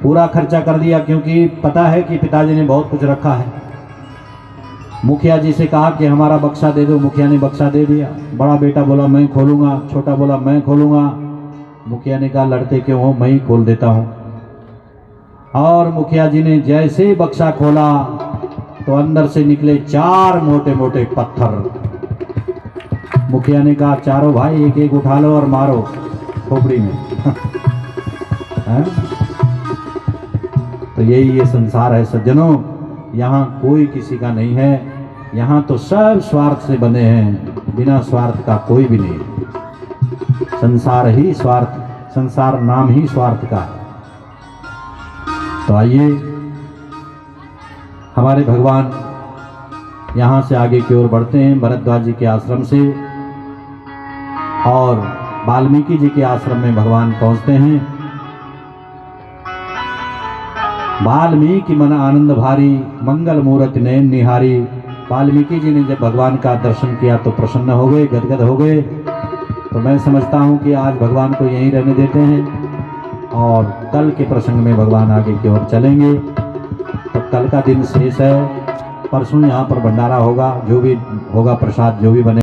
पूरा खर्चा कर दिया, क्योंकि पता है कि पिताजी ने बहुत कुछ रखा है। मुखिया जी से कहा कि हमारा बक्सा दे दो। मुखिया ने बक्सा दे दिया। बड़ा बेटा बोला मैं खोलूँगा, छोटा बोला मैं खोलूँगा। मुखिया ने कहा लड़ते क्यों हो, मैं ही खोल देता हूँ। और मुखिया जी ने जैसे ही बक्सा खोला तो अंदर से निकले 4 मोटे मोटे पत्थर। मुखिया ने कहा चारों भाई एक एक उठा लो और मारो खोपड़ी में। तो यही ये संसार है सज्जनों। यहाँ कोई किसी का नहीं है। यहाँ तो सब स्वार्थ से बने हैं, बिना स्वार्थ का कोई भी नहीं। संसार ही स्वार्थ, संसार नाम ही स्वार्थ का है। तो आइए हमारे भगवान यहाँ से आगे की ओर बढ़ते हैं, भरद्वाज जी के आश्रम से, और वाल्मीकि जी के आश्रम में भगवान पहुँचते हैं। वाल्मीकि मन आनंद भारी, मंगल मूरत नयन निहारी। वाल्मीकि जी ने जब भगवान का दर्शन किया तो प्रसन्न हो गए, गदगद हो गए। तो मैं समझता हूँ कि आज भगवान को यहीं रहने देते हैं और कल के प्रसंग में भगवान आगे की ओर चलेंगे। तो कल का दिन शेष है, परसों यहाँ पर भंडारा होगा, जो भी होगा प्रसाद जो भी बने